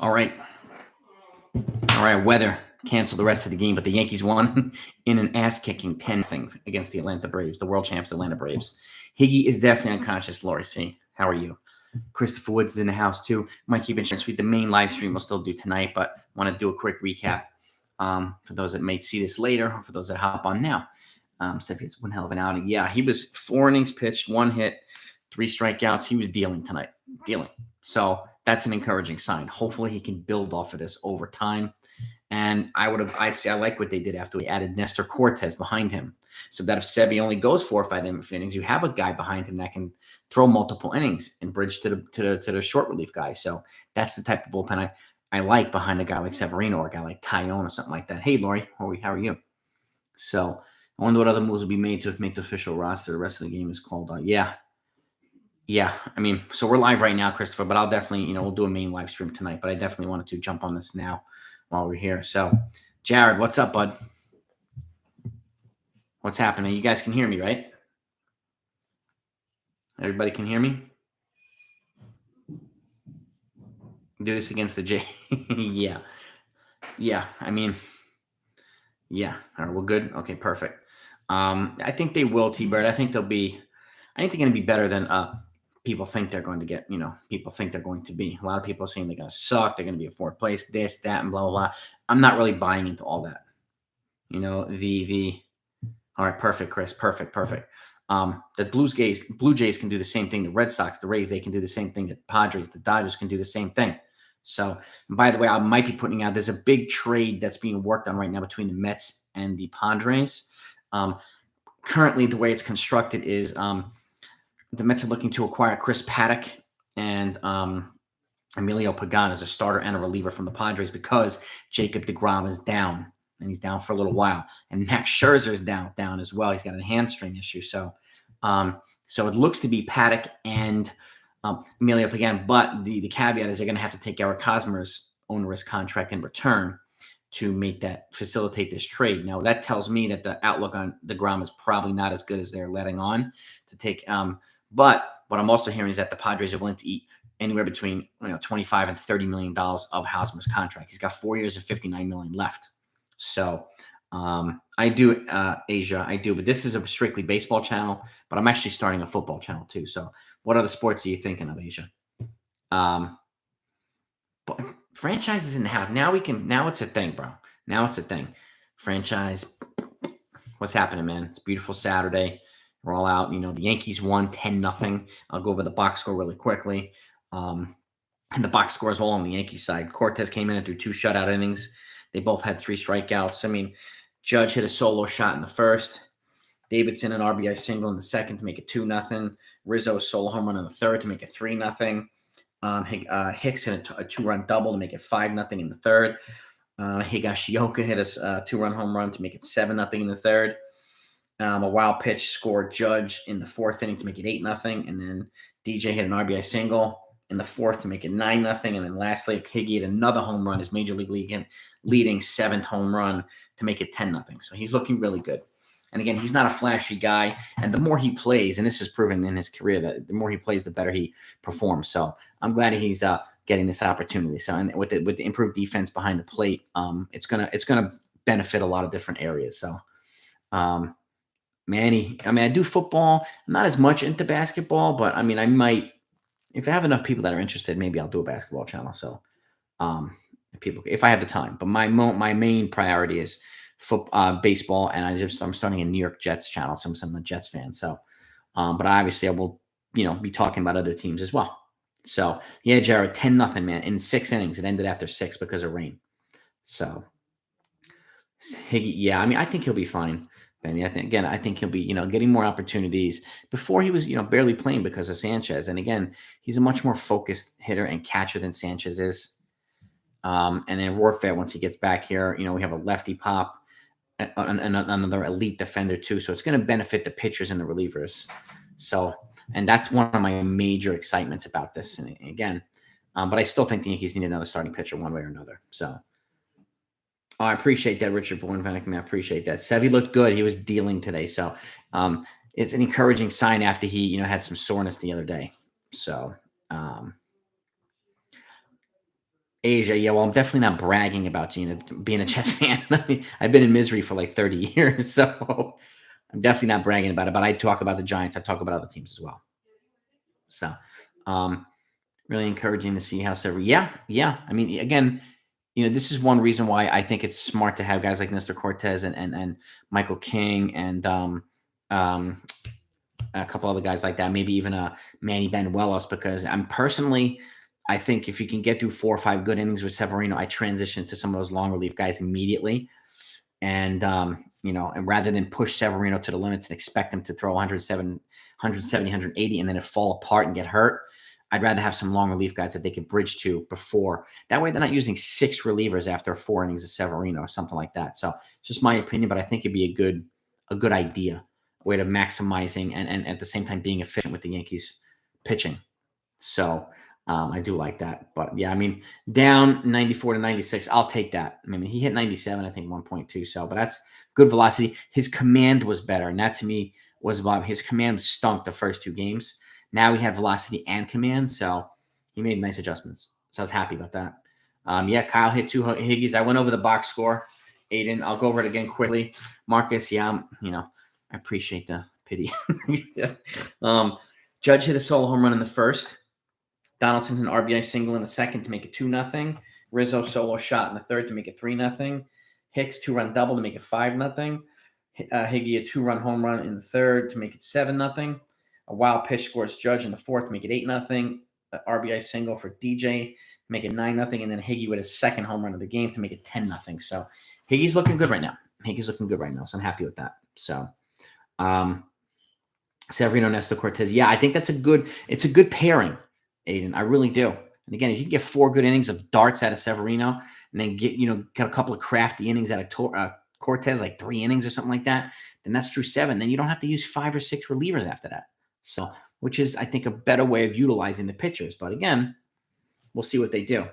All right. All right. Weather canceled the rest of the game, but the Yankees won in an ass-kicking 10-0 against the Atlanta Braves, the world champs Atlanta Braves. Higgy is definitely unconscious, Lori C. How are you? Christopher Woods is in the house, too. Might keep insurance suite. The main live stream will still do tonight, but want to do a quick recap for those that may see this later or for those that hop on now. It's one hell of an outing. Yeah, he was 4 innings pitched, 1 hit, 3 strikeouts. He was dealing tonight. Dealing. So that's an encouraging sign. Hopefully he can build off of this over time. And I like what they did after we added Nestor Cortez behind him. So that if Sevy only goes 4 or 5 innings, you have a guy behind him that can throw multiple innings and bridge to the short relief guy. So that's the type of bullpen I like behind a guy like Severino or a guy like Tyone or something like that. Hey, Lori, how are you? So I wonder what other moves will be made to make the official roster. The rest of the game is called. Yeah. I mean, so we're live right now, Christopher, but I'll definitely, we'll do a main live stream tonight, but I definitely wanted to jump on this now while we're here. So, Jared, what's up, bud? What's happening? You guys can hear me, right? Everybody can hear me? Do this against the J. Yeah. I mean, yeah. All right, well, good. Okay, perfect. I think they will, T-Bird. I think they're going to be better than people think they're going to get, people think they're going to be. A lot of people are saying they're going to suck. They're going to be a 4th place, this, that, and blah, blah, blah. I'm not really buying into all that. All right, perfect, Chris. Perfect. The Blue Jays can do the same thing. The Red Sox, the Rays, they can do the same thing. The Padres, the Dodgers can do the same thing. So, by the way, I might be putting out, there's a big trade that's being worked on right now between the Mets and the Padres. Currently, the way it's constructed is the Mets are looking to acquire Chris Paddock and Emilio Pagan as a starter and a reliever from the Padres because Jacob deGrom is down, and he's down for a little while. And Max Scherzer is down as well. He's got a hamstring issue. So it looks to be Paddock and Emilio Pagan, but the caveat is they're going to have to take Eric Hosmer's onerous contract in return to facilitate this trade. Now, that tells me that the outlook on deGrom is probably not as good as they're letting on to take. But what I'm also hearing is that the Padres are willing to eat anywhere between $25 and $30 million of Hosmer's contract. He's got 4 years and $59 million left. So I do, Asia, I do. But this is a strictly baseball channel, but I'm actually starting a football channel too. So what other sports are you thinking of, Asia? But franchises in the house. Now it's a thing, bro. Now it's a thing. Franchise. What's happening, man? It's a beautiful Saturday. We're all out. The Yankees won 10-0. I'll go over the box score really quickly. And the box score is all on the Yankee side. Cortez came in and threw 2 shutout innings. They both had 3 strikeouts. I mean, Judge hit a solo shot in the first. Davidson an RBI single in the second to make it 2-0. Rizzo a solo home run in the third to make it 3-0. Hicks hit a 2-run double to make it 5-0 in the third. Higashioka hit a 2-run home run to make it 7-0 in the third. A wild pitch scored Judge in the 4th inning to make it 8-0. And then DJ hit an RBI single in the 4th to make it 9-0. And then lastly, Higgy hit another home run, his Major League leading 7th home run to make it 10-0. So he's looking really good. And again, he's not a flashy guy. And the more he plays, and this is proven in his career, that the more he plays, the better he performs. So I'm glad he's getting this opportunity. So and with the improved defense behind the plate, it's gonna benefit a lot of different areas. So Manny, I do football. I'm not as much into basketball, but I might, if I have enough people that are interested, maybe I'll do a basketball channel. So if I have the time. But my main priority is baseball, and I'm starting a New York Jets channel, so I'm a Jets fan. So, but obviously I will, be talking about other teams as well. So yeah, Jared, 10-0, man, in 6 innings. It ended after 6 because of rain. So Higgy, yeah, I think he'll be fine, Benny. I think he'll be, getting more opportunities. Before he was, barely playing because of Sanchez, and again, he's a much more focused hitter and catcher than Sanchez is. And then Warfare, once he gets back here, we have a lefty pop. Another elite defender too, so it's going to benefit the pitchers and the relievers. So, and that's one of my major excitements about this. And again, but I still think the Yankees need another starting pitcher one way or another. So, I appreciate that, Richard Bornvanek. I appreciate that. Sevy looked good. He was dealing today, so it's an encouraging sign after he, had some soreness the other day. So, Asia, yeah, well, I'm definitely not bragging about being a Jets fan. I mean, I've been in misery for like 30 years, so I'm definitely not bragging about it. But I talk about the Giants. I talk about other teams as well. So, um, really encouraging to see how Severino. Yeah, yeah. I mean, again, this is one reason why I think it's smart to have guys like Nestor Cortez and Michael King and um, a couple other guys like that, maybe even a Manny Benuelos, because I think if you can get through 4 or 5 good innings with Severino, I transition to some of those long relief guys immediately. And, and rather than push Severino to the limits and expect him to throw 170, 180, and then it fall apart and get hurt, I'd rather have some long relief guys that they could bridge to before. That way they're not using 6 relievers after 4 innings of Severino or something like that. So it's just my opinion, but I think it'd be a good idea, a way to maximizing and at the same time being efficient with the Yankees pitching. So I do like that. But yeah, I mean, down 94 to 96, I'll take that. I mean, he hit 97, I think 1.2. So, but that's good velocity. His command was better. And that to me was about his command stunk the first 2 games. Now we have velocity and command. So he made nice adjustments. So I was happy about that. Yeah, Kyle hit 2 Higgies. I went over the box score. Aiden, I'll go over it again quickly. Marcus, yeah, I appreciate the pity. Yeah. Judge hit a solo home run in the first. Donaldson hit an RBI single in the second to make it 2-0. Rizzo solo shot in the third to make it 3-0. Hicks 2-run double to make it 5-0. Higgy a 2-run home run in the third to make it 7-0. A wild pitch scores Judge in the fourth to make it 8-0. RBI single for DJ to make it 9-0. And then Higgy with his second home run of the game to make it 10-0. So Higgy's looking good right now. So I'm happy with that. So Severino, Nestor Cortez. Yeah, I think it's a good pairing, Aiden. I really do. And again, if you can get 4 good innings of darts out of Severino and then get a couple of crafty innings out of Cortez, like 3 innings or something like that, then that's through 7. Then you don't have to use 5 or 6 relievers after that. So, which is, I think, a better way of utilizing the pitchers. But again, we'll see what they do.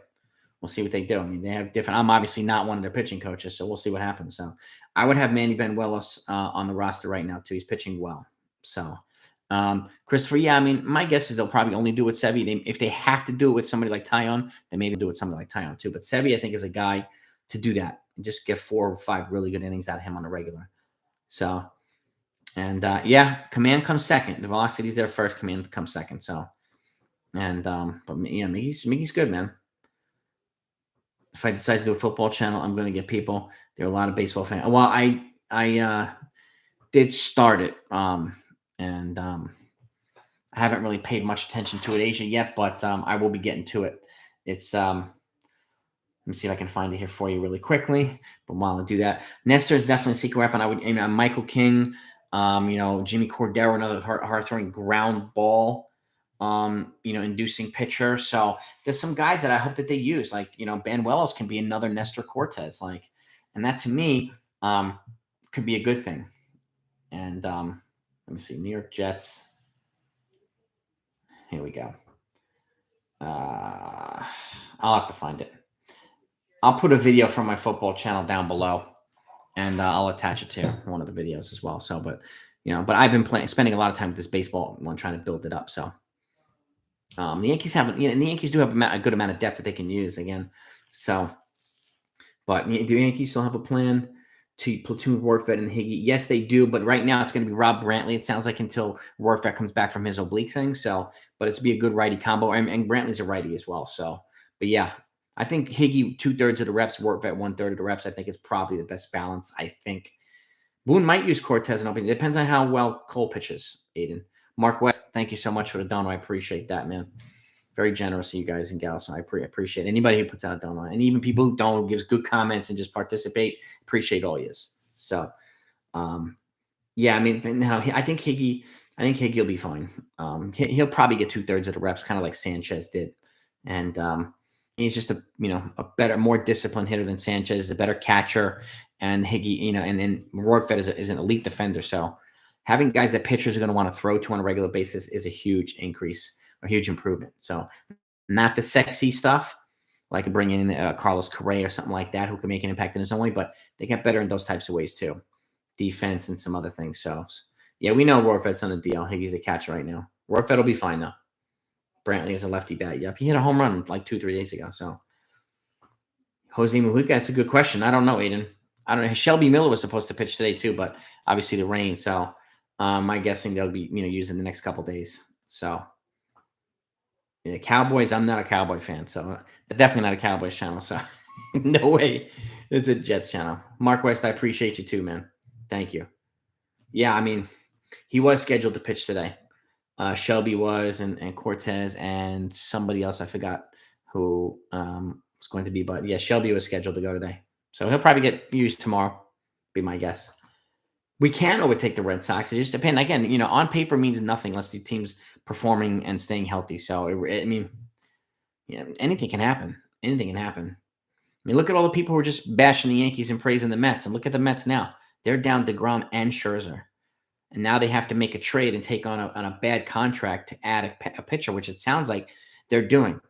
I mean, they have different. I'm obviously not one of their pitching coaches, so we'll see what happens. So I would have Manny Benuelos on the roster right now, too. He's pitching well. So, Christopher, yeah, I mean, my guess is they'll probably only do it with Sevy. If they have to do it with somebody like Taillon, they maybe do it with somebody like Taillon, too. But Sevy, I think, is a guy to do that and just get 4 or 5 really good innings out of him on a regular. So, and yeah, command comes second. The velocity's there first, command comes second. So, and but yeah, Miggy's good, man. If I decide to do a football channel, I'm going to get people. There are a lot of baseball fans. Well, I did start it, and I haven't really paid much attention to it, Asia, yet, but I will be getting to it. It's let me see if I can find it here for you really quickly. But while I do that, Nestor is definitely a secret weapon. I would, Michael King, Jimmy Cordero, another hard throwing ground ball. Inducing pitcher. So there's some guys that I hope that they use, like, Benuelos can be another Nestor Cortez, and that to me could be a good thing. And let me see, New York Jets. Here we go. I'll have to find it. I'll put a video from my football channel down below, and I'll attach it to one of the videos as well. So, but I've been spending a lot of time with this baseball one, trying to build it up. So. The Yankees and the Yankees do have a good amount of depth that they can use again. So, but do the Yankees still have a plan to platoon Rortvedt and Higgy? Yes, they do. But right now it's going to be Rob Brantley. It sounds like until Rortvedt comes back from his oblique thing. So, but it's be a good righty combo, and Brantley's a righty as well. So, but yeah, I think Higgy 2/3 of the reps, Rortvedt 1/3 of the reps. I think it's probably the best balance. I think Boone might use Cortez and opening. It depends on how well Cole pitches. Aiden. Mark West, thank you so much for the dono. I appreciate that, man. Very generous of you guys and gals. So I appreciate anybody who puts out a dono, and even people who don't, gives good comments and just participate. Appreciate all yous. So, yeah, I mean, now I think Higgy will be fine. He'll probably get 2/3 of the reps, kind of like Sanchez did, and he's just a better, more disciplined hitter than Sanchez. A better catcher, and Higgy, and Rortvedt is an elite defender. So, having guys that pitchers are going to want to throw to on a regular basis is a huge increase, a huge improvement. So not the sexy stuff, like bringing in Carlos Correa or something like that, who can make an impact in his own way, but they get better in those types of ways too. Defense and some other things. So yeah, we know Rortvedt's on the DL. Higgy's the catcher right now. Rortvedt will be fine though. Brantley is a lefty bat. Yep. He hit a home run like 2-3 days ago. So Jose Mujica, that's a good question. I don't know, Aiden. I don't know. Shelby Miller was supposed to pitch today too, but obviously the rain. So I'm guessing they'll be used in the next couple days. So yeah, Cowboys. I'm not a Cowboy fan, so definitely not a Cowboys channel. So no way, it's a Jets channel. Mark West, I appreciate you too, man. Thank you. Yeah, I mean, he was scheduled to pitch today. Shelby was, and Cortez, and somebody else I forgot who was going to be. But yeah, Shelby was scheduled to go today. So he'll probably get used tomorrow, be my guess. We can overtake the Red Sox. It just depends. Again, on paper means nothing unless the team's performing and staying healthy. So, I mean, yeah, anything can happen. Anything can happen. I mean, look at all the people who are just bashing the Yankees and praising the Mets. And look at the Mets now. They're down DeGrom and Scherzer. And now they have to make a trade and take on a bad contract to add a pitcher, which it sounds like they're doing,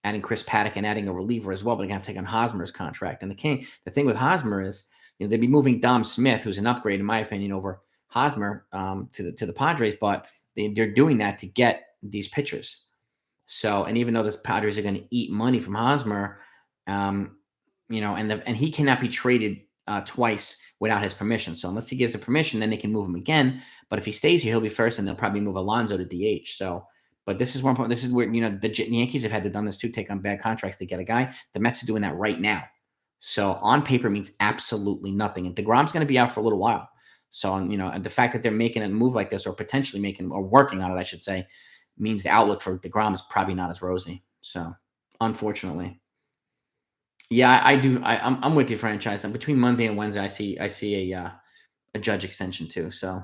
adding Chris Paddock and adding a reliever as well. But they're going to have to take on Hosmer's contract. And the thing with Hosmer is, they'd be moving Dom Smith, who's an upgrade in my opinion, over Hosmer to the Padres. But they're doing that to get these pitchers. So, and even though the Padres are going to eat money from Hosmer, and he cannot be traded twice without his permission. So unless he gives the permission, then they can move him again. But if he stays here, he'll be first, and they'll probably move Alonso to DH. So, but this is one point. This is where the Yankees have had to done this too, take on bad contracts to get a guy. The Mets are doing that right now. So on paper means absolutely nothing. And DeGrom's going to be out for a little while. So the fact that they're making a move like this, or potentially making or working on it, I should say, means the outlook for DeGrom is probably not as rosy. So unfortunately. Yeah, I do. I'm with you, franchise. And between Monday and Wednesday, I see a judge extension too. So,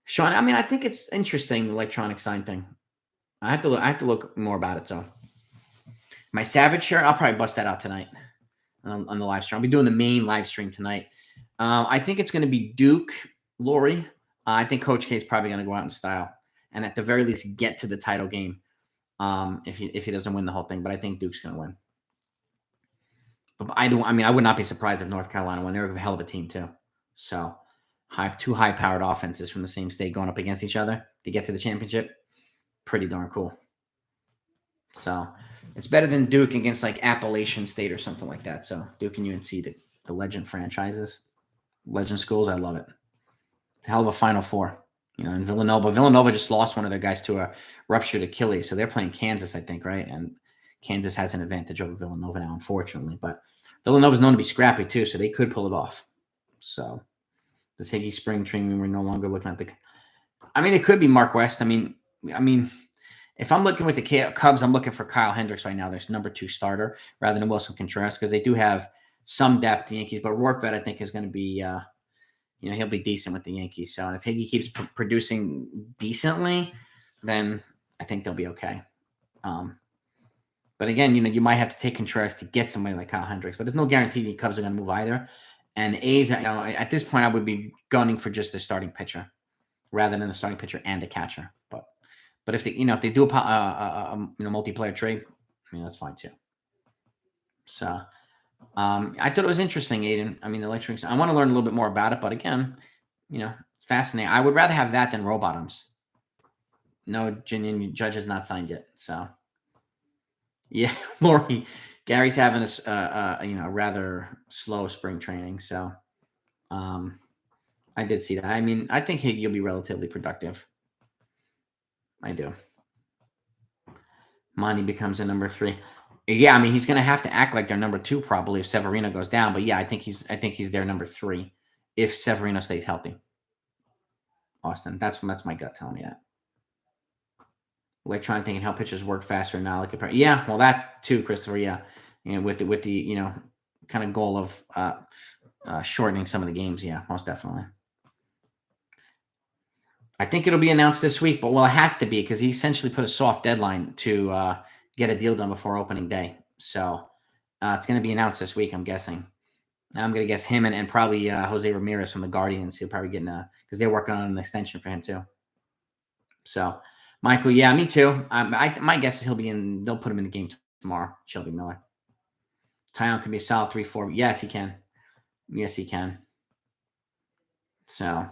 Sean, I mean, I think it's interesting, the electronic sign thing. I have to look more about it. So, my Savage shirt, I'll probably bust that out tonight on the live stream. I'll be doing the main live stream tonight. I think it's going to be Duke, Lori. I think Coach K is probably going to go out in style, and at the very least get to the title game. If he doesn't win the whole thing, but I think Duke's going to win. But I would not be surprised if North Carolina won. They're a hell of a team too. So, two high-powered offenses from the same state going up against each other to get to the championship. Pretty darn cool. So, it's better than Duke against like Appalachian State or something like that. So, Duke and UNC, the legend franchises, legend schools. I love it. It's a hell of a Final Four. And Villanova just lost one of their guys to a ruptured Achilles. So they're playing Kansas, I think, right? And Kansas has an advantage over Villanova now, unfortunately. But Villanova's known to be scrappy too, so they could pull it off. So this Higgy spring training, we're no longer looking at it could be Mark West. I mean, if I'm looking with the Cubs, I'm looking for Kyle Hendricks right now. There's number 2 starter rather than Wilson Contreras, because they do have some depth, the Yankees. But Rortvedt, I think, is going to be, he'll be decent with the Yankees. So if Higgy keeps producing decently, then I think they'll be okay. But again, you might have to take Contreras to get somebody like Kyle Hendricks. But there's no guarantee the Cubs are going to move either. And A's, at this point, I would be gunning for just the starting pitcher rather than the starting pitcher and the catcher. But if they, if they do a multiplayer trade, that's fine too. So I thought it was interesting, Aiden. I mean, the electric. I want to learn a little bit more about it. But again, it's fascinating. I would rather have that than Robottoms. No, Judge has not signed yet. So. Yeah, Lori. Gary's having a rather slow spring training, so I did see that. I mean, I think Higgy will be relatively productive. I do. Monty becomes a number 3. Yeah, I mean, he's going to have to act like their number 2 probably if Severino goes down. But yeah, I think he's their number 3 if Severino stays healthy. Austin, that's my gut telling me that. Electronic thinking how pitchers work faster now. Yeah, well, that too, Christopher. Yeah, with the kind of goal of shortening some of the games. Yeah, most definitely. I think it'll be announced this week, but it has to be because he essentially put a soft deadline to get a deal done before opening day. So it's going to be announced this week, I'm guessing. I'm going to guess him and probably Jose Ramirez from the Guardians. He'll probably get because they're working on an extension for him too. So. Michael, yeah, me too. My guess is they'll put him in the game tomorrow, Shelby Miller. Tyon can be a solid 3-4. Yes, he can. Yes, he can. So,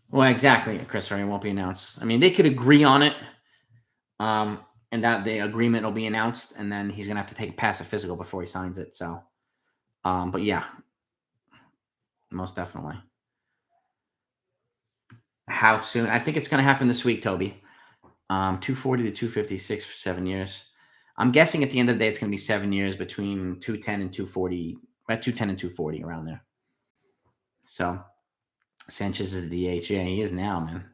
well, exactly, Christopher. It won't be announced. I mean, they could agree on it, and that the agreement will be announced, and then he's going to have to pass a physical before he signs it. So, But yeah, most definitely. How soon? I think it's going to happen this week, Toby. 240 to 256 for 7 years. I'm guessing at the end of the day, it's going to be 7 years between 210 and 240, at 210 and 240 around there. So Sanchez is the DH. Yeah, he is now, man.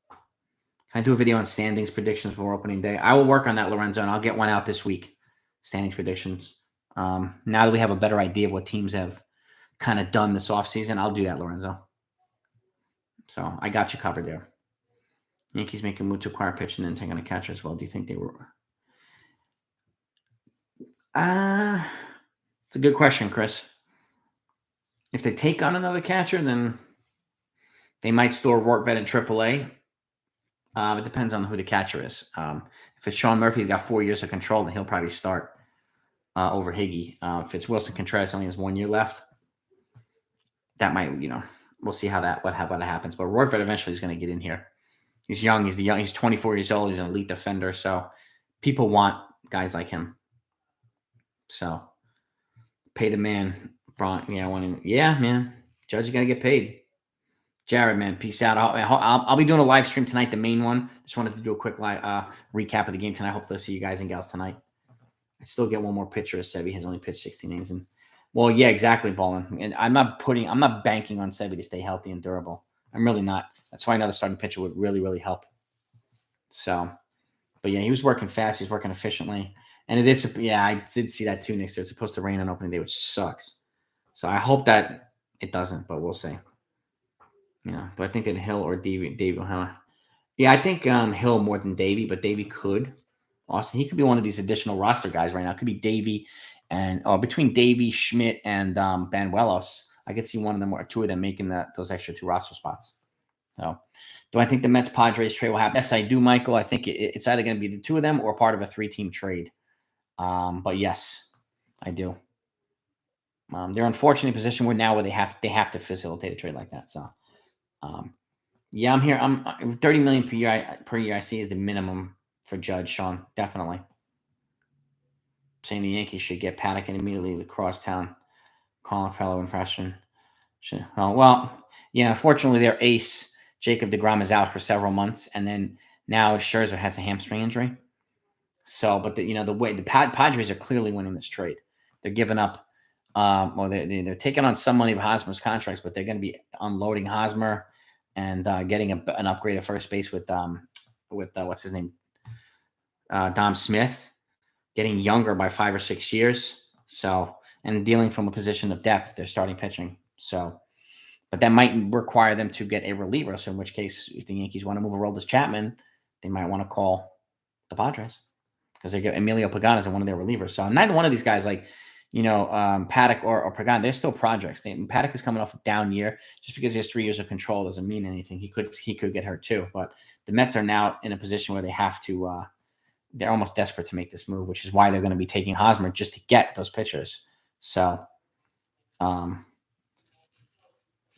Can I do a video on standings predictions for opening day? I will work on that, Lorenzo, and I'll get one out this week. Standings predictions. Now that we have a better idea of what teams have kind of done this offseason, I'll do that, Lorenzo. So I got you covered there. Yankees make a move to acquire a pitcher and then take on a catcher as well. Do you think they were? It's a good question, Chris. If they take on another catcher, then they might store Workvet in AAA. It depends on who the catcher is. If it's Sean Murphy, he's got 4 years of control, then he'll probably start over Higgy. If it's Wilson Contreras, only has 1 year left. That might, we'll see what happens. But Workvet eventually is going to get in here. He's young. He's 24 years old. He's an elite defender. So people want guys like him. So pay the man. Yeah, man. Judge, you got to get paid. Jared, man, peace out. I'll be doing a live stream tonight, the main one. Just wanted to do a quick recap of the game tonight. Hopefully I'll see you guys and gals tonight. I still get one more pitcher as Sevy has only pitched 16 innings. And well, yeah, exactly, Ballin. And I'm not banking on Sevy to stay healthy and durable. I'm really not. That's why another starting pitcher would really, really help. So, but yeah, he was working fast. He's working efficiently. And it is, I did see that too, Nick. So it's supposed to rain on opening day, which sucks. So I hope that it doesn't, but we'll see. But I think that Hill or Davey will have. Yeah, I think Hill more than Davey, but Davey could. Austin, he could be one of these additional roster guys right now. It could be Davey and between Davey, Schmidt, and Banuelos, I could see one of them or two of them making those extra 2 roster spots. So, do I think the Mets Padres trade will happen? Yes, I do, Michael. I think it's either going to be the 2 of them or part of a 3-team trade. But yes, I do. They're unfortunately in a position where they have to facilitate a trade like that. So, yeah, I'm here. I'm $30 million per year. I see is the minimum for Judge, Sean. Definitely. Saying the Yankees should get Paddock and immediately the crosstown calling fellow impression. Well, yeah, unfortunately their ace, Jacob deGrom, is out for several months, and then now Scherzer has a hamstring injury. So, but the Padres are clearly winning this trade. They're giving up, they're taking on some money of Hosmer's contracts, but they're going to be unloading Hosmer and getting an upgrade at first base with what's his name, Dom Smith, getting younger by 5 or 6 years. So, and dealing from a position of depth, they're starting pitching. So, but that might require them to get a reliever. So, in which case, if the Yankees want to move Aroldis Chapman, they might want to call the Padres because they get Emilio Pagan as one of their relievers. So, neither one of these guys, Paddock or Pagan, they're still projects. Paddock is coming off a down year. Just because he has 3 years of control doesn't mean anything. He could get hurt too. But the Mets are now in a position where they have to. They're almost desperate to make this move, which is why they're going to be taking Hosmer just to get those pitchers. So,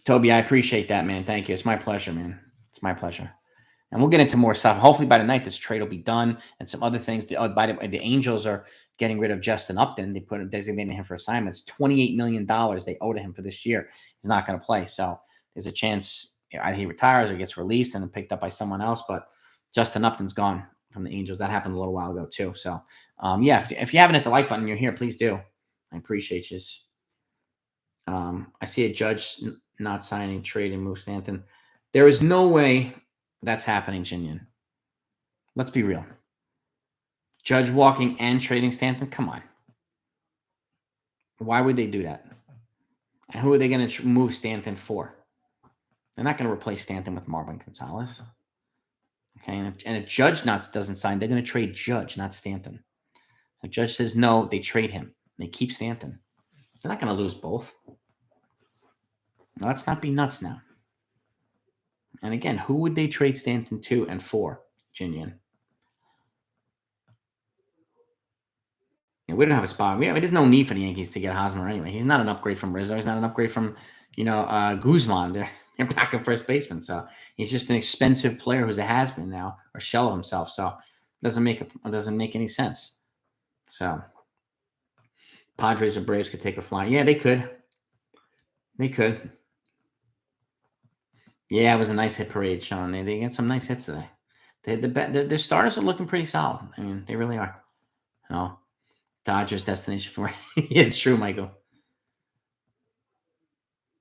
Toby, I appreciate that, man. Thank you. It's my pleasure, man. It's my pleasure. And we'll get into more stuff. Hopefully by tonight, this trade will be done and some other things. The Angels are getting rid of Justin Upton. They designating him for assignments. $28 million they owe to him for this year. He's not going to play. So there's a chance either he retires or gets released and then picked up by someone else. But Justin Upton's gone from the Angels. That happened a little while ago too. So, if you haven't hit the like button, you're here, please do. I appreciate you. I see a Judge not signing, trade, and move Stanton. There is no way that's happening, Jinyan. Let's be real. Judge walking and trading Stanton? Come on. Why would they do that? And who are they going to move Stanton for? They're not going to replace Stanton with Marvin Gonzalez. Okay, and if Judge doesn't sign, they're going to trade Judge, not Stanton. If Judge says no, they trade him. They keep Stanton. They're not going to lose both. Now, let's not be nuts now. And again, who would they trade Stanton to and for, Jinian? We don't have a spot. There's no need for the Yankees to get Hosmer anyway. He's not an upgrade from Rizzo. He's not an upgrade from, Guzman. They're back at first baseman. So he's just an expensive player who's a has-been now, or shell of himself. So it doesn't make any sense. So, Padres or Braves could take a fly. Yeah, they could. They could. Yeah, it was a nice hit parade, Sean. They got some nice hits today. Their starters are looking pretty solid. I mean, they really are. No, Dodgers destination for yeah, it's true, Michael.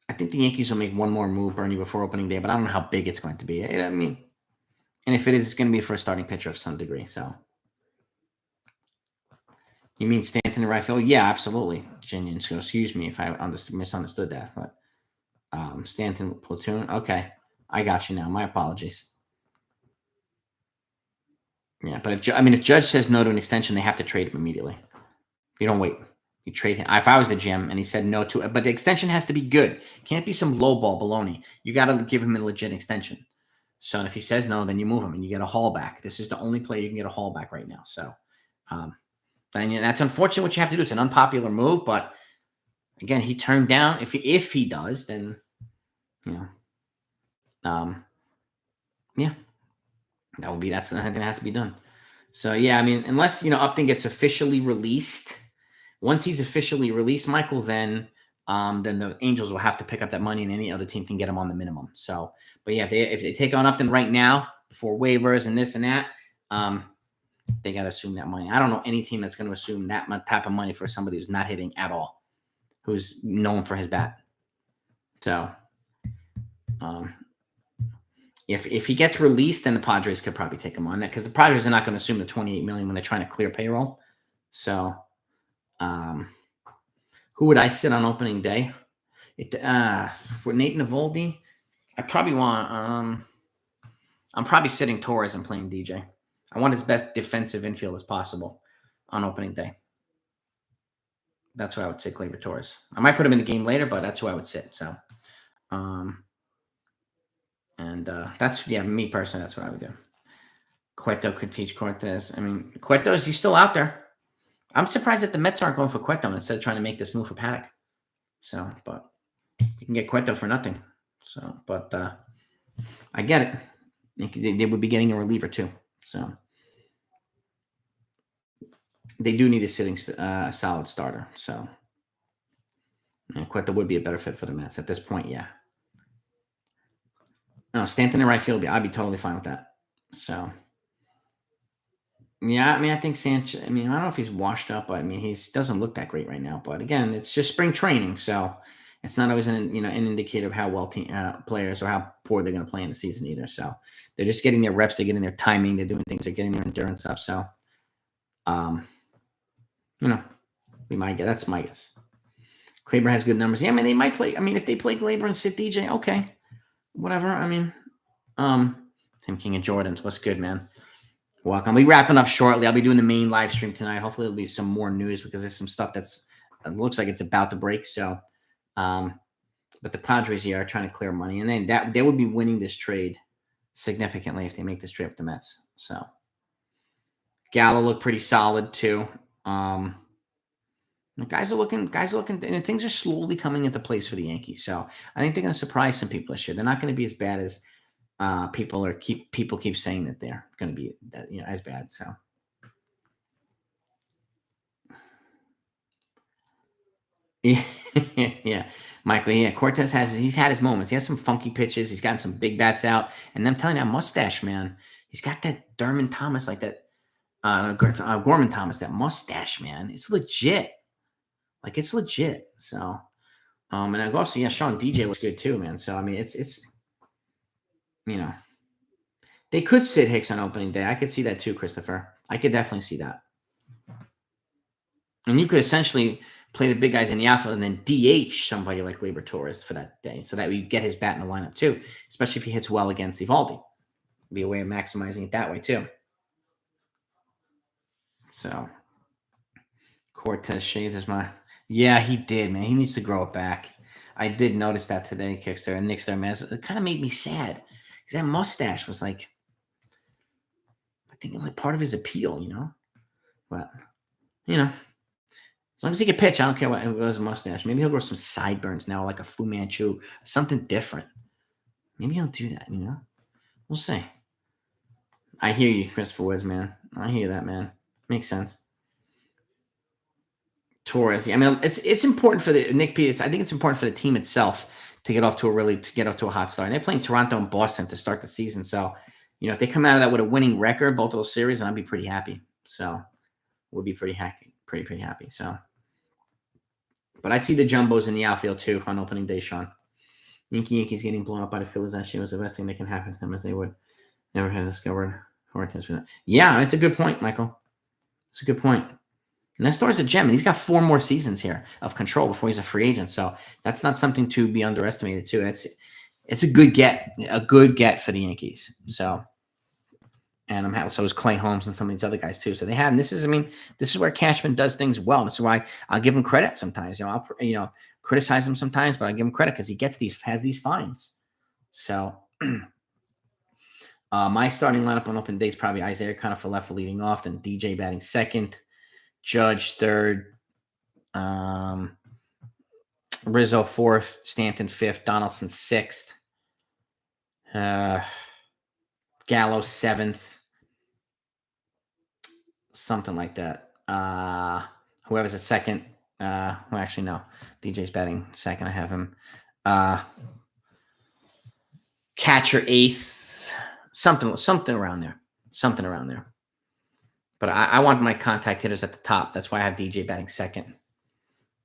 I think the Yankees will make one more move, Bernie, before opening day, but I don't know how big it's going to be. I mean, and if it is, it's going to be for a starting pitcher of some degree. So, you mean Stanton in right field? Yeah, absolutely. Genian. So, excuse me if I misunderstood that, but Stanton platoon. Okay, I got you now. My apologies. Yeah, but if Judge says no to an extension, they have to trade him immediately. You don't wait. You trade him. If I was the GM and he said no to it, but the extension has to be good. Can't be some lowball baloney. You got to give him a legit extension. So if he says no, then you move him and you get a haul back. This is the only player you can get a haul back right now. So and that's unfortunate what you have to do. It's an unpopular move, but again, he turned down. If he does, then yeah, that's something that has to be done. So yeah, I mean, unless Upton gets officially released. Once he's officially released, Michael, then the Angels will have to pick up that money, and any other team can get him on the minimum. So, but yeah, if they take on Upton right now before waivers and this and that, they got to assume that money. I don't know any team that's going to assume that type of money for somebody who's not hitting at all, who's known for his bat. So, if he gets released, then the Padres could probably take him on that, because the Padres are not going to assume the $28 million when they're trying to clear payroll. So. Who would I sit on opening day? For Nate Navaldi, I probably want. I'm probably sitting Torres and playing DJ. I want his best defensive infield as possible on opening day. That's who I would sit, Gleyber Torres. I might put him in the game later, but that's who I would sit. So, that's me personally. That's what I would do. Cueto could teach Cortez. I mean, he's still out there. I'm surprised that the Mets aren't going for Cueto instead of trying to make this move for Paddock. So, but you can get Cueto for nothing. So, but I get it. They would be getting a reliever too. So, they do need a sitting solid starter. So, Cueto would be a better fit for the Mets at this point. Yeah. No, Stanton in right field. I'd be totally fine with that. So. Yeah, I mean, I think Sanchez. I mean, I don't know if he's washed up, but I mean, he doesn't look that great right now. But again, it's just spring training, so it's not always an indicator of how well players or how poor they're going to play in the season either. So they're just getting their reps, they're getting their timing, they're doing things, they're getting their endurance up. So, be my guess. That's my guess. Kleber has good numbers. Yeah, I mean, they might play. I mean, if they play Kleber and sit DJ, okay, whatever. I mean, Tim King and Jordans, what's good, man? Welcome. I'll be wrapping up shortly. I'll be doing the main live stream tonight. Hopefully, there'll be some more news because there's some stuff it looks like it's about to break. So, but the Padres here are trying to clear money, and then they would be winning this trade significantly if they make this trade with the Mets. So, Gallo looked pretty solid too. The guys are looking, and things are slowly coming into place for the Yankees. So, I think they're going to surprise some people this year. They're not going to be as bad as people keep saying that they're going to be as bad. So yeah, Michael. Yeah, Cortez he's had his moments. He has some funky pitches. He's gotten some big bats out, and I'm telling you, that mustache, man. He's got that Derman Thomas, like that Gorman Thomas. That mustache, man. It's legit. Like it's legit. So, and I've also Sean DJ looks good too, man. So I mean, it's. They could sit Hicks on opening day. I could see that too, Christopher. I could definitely see that. And you could essentially play the big guys in the outfield and then DH somebody like Gleyber Torres for that day. So that we get his bat in the lineup too, especially if he hits well against Eovaldi. Be a way of maximizing it that way too. So Cortez shaved his mind. Yeah, he did, man. He needs to grow it back. I did notice that today, Kickster and Nickster, man. It kind of made me sad. Because that mustache was like, I think it was like part of his appeal, But, as long as he can pitch, I don't care what it was a mustache. Maybe he'll grow some sideburns now, like a Fu Manchu, something different. Maybe he'll do that, We'll see. I hear you, Christopher Woods, man. I hear that, man. Makes sense. Torres. I mean, it's important for the Nick P. I think it's important for the team itself to get off to a hot start. And they're playing Toronto and Boston to start the season. So, if they come out of that with a winning record, both of those series, I'd be pretty happy. So, we'll be pretty happy. Pretty happy. So, but I see the jumbos in the outfield too on opening day, Sean. Yankees getting blown up by the Phillies last year was the best thing that can happen to them, as they would never have discovered Hortons for that. Yeah, it's a good point, Michael. It's a good point. Nestor's a gem, and he's got 4 more seasons here of control before he's a free agent. So that's not something to be underestimated too. It's a good get for the Yankees. So, and so is Clay Holmes and some of these other guys too. So they have. And this is where Cashman does things well. This is why I'll give him credit sometimes. I'll criticize him sometimes, but I give him credit because he has these finds. So. My starting lineup on open day is probably Isaiah Conforto leading off, then DJ batting second, Judge third, Rizzo fourth, Stanton fifth, Donaldson sixth, Gallo seventh, something like that. Whoever's at second, well, actually no, DJ's batting second. I have him. Catcher eighth. Something around there. But I want my contact hitters at the top. That's why I have DJ batting second.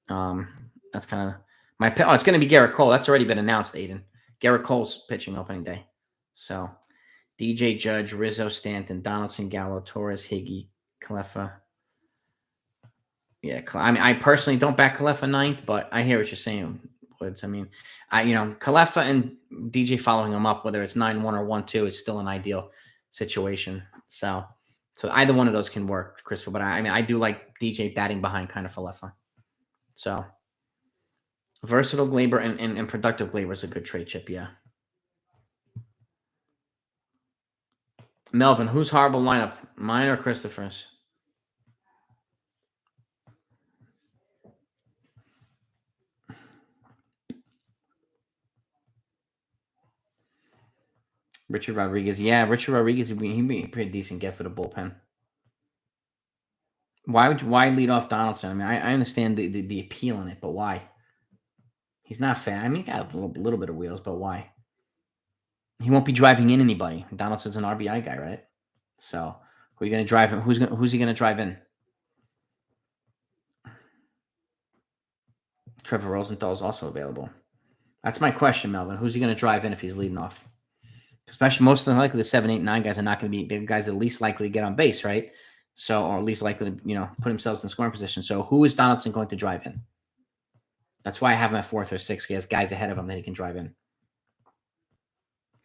That's kind of my pick. Oh, it's going to be Garrett Cole. That's already been announced, Aiden. Garrett Cole's pitching opening day. So DJ, Judge, Rizzo, Stanton, Donaldson, Gallo, Torres, Higgy, Cleffa. Yeah, I personally don't back Cleffa ninth, but I hear what you're saying, Woods. Cleffa and DJ following him up, whether it's 9-1 or 1-2, is still an ideal situation. So either one of those can work, Christopher. But I do like DJ batting behind kind of Cleffa. So versatile Glaber and productive Glaber is a good trade chip, yeah. Melvin, who's horrible lineup? Mine or Christopher's? Richard Rodriguez. Yeah, Richard Rodriguez, he'd be a pretty decent get for the bullpen. Why lead off Donaldson? I understand the appeal in it, but why? He's not fat. He got a little bit of wheels, but why? He won't be driving in anybody. Donaldson's an RBI guy, right? So who are you going to drive in? Who's he going to drive in? Trevor Rosenthal is also available. That's my question, Melvin. Who's he going to drive in if he's leading off? Especially most of the likely the 7, 8, 9 guys are not going to be the guys that are least likely to get on base, right? So, or least likely to, put themselves in scoring position. So who is Donaldson going to drive in? That's why I have him at 4th or 6th. He has guys ahead of him that he can drive in.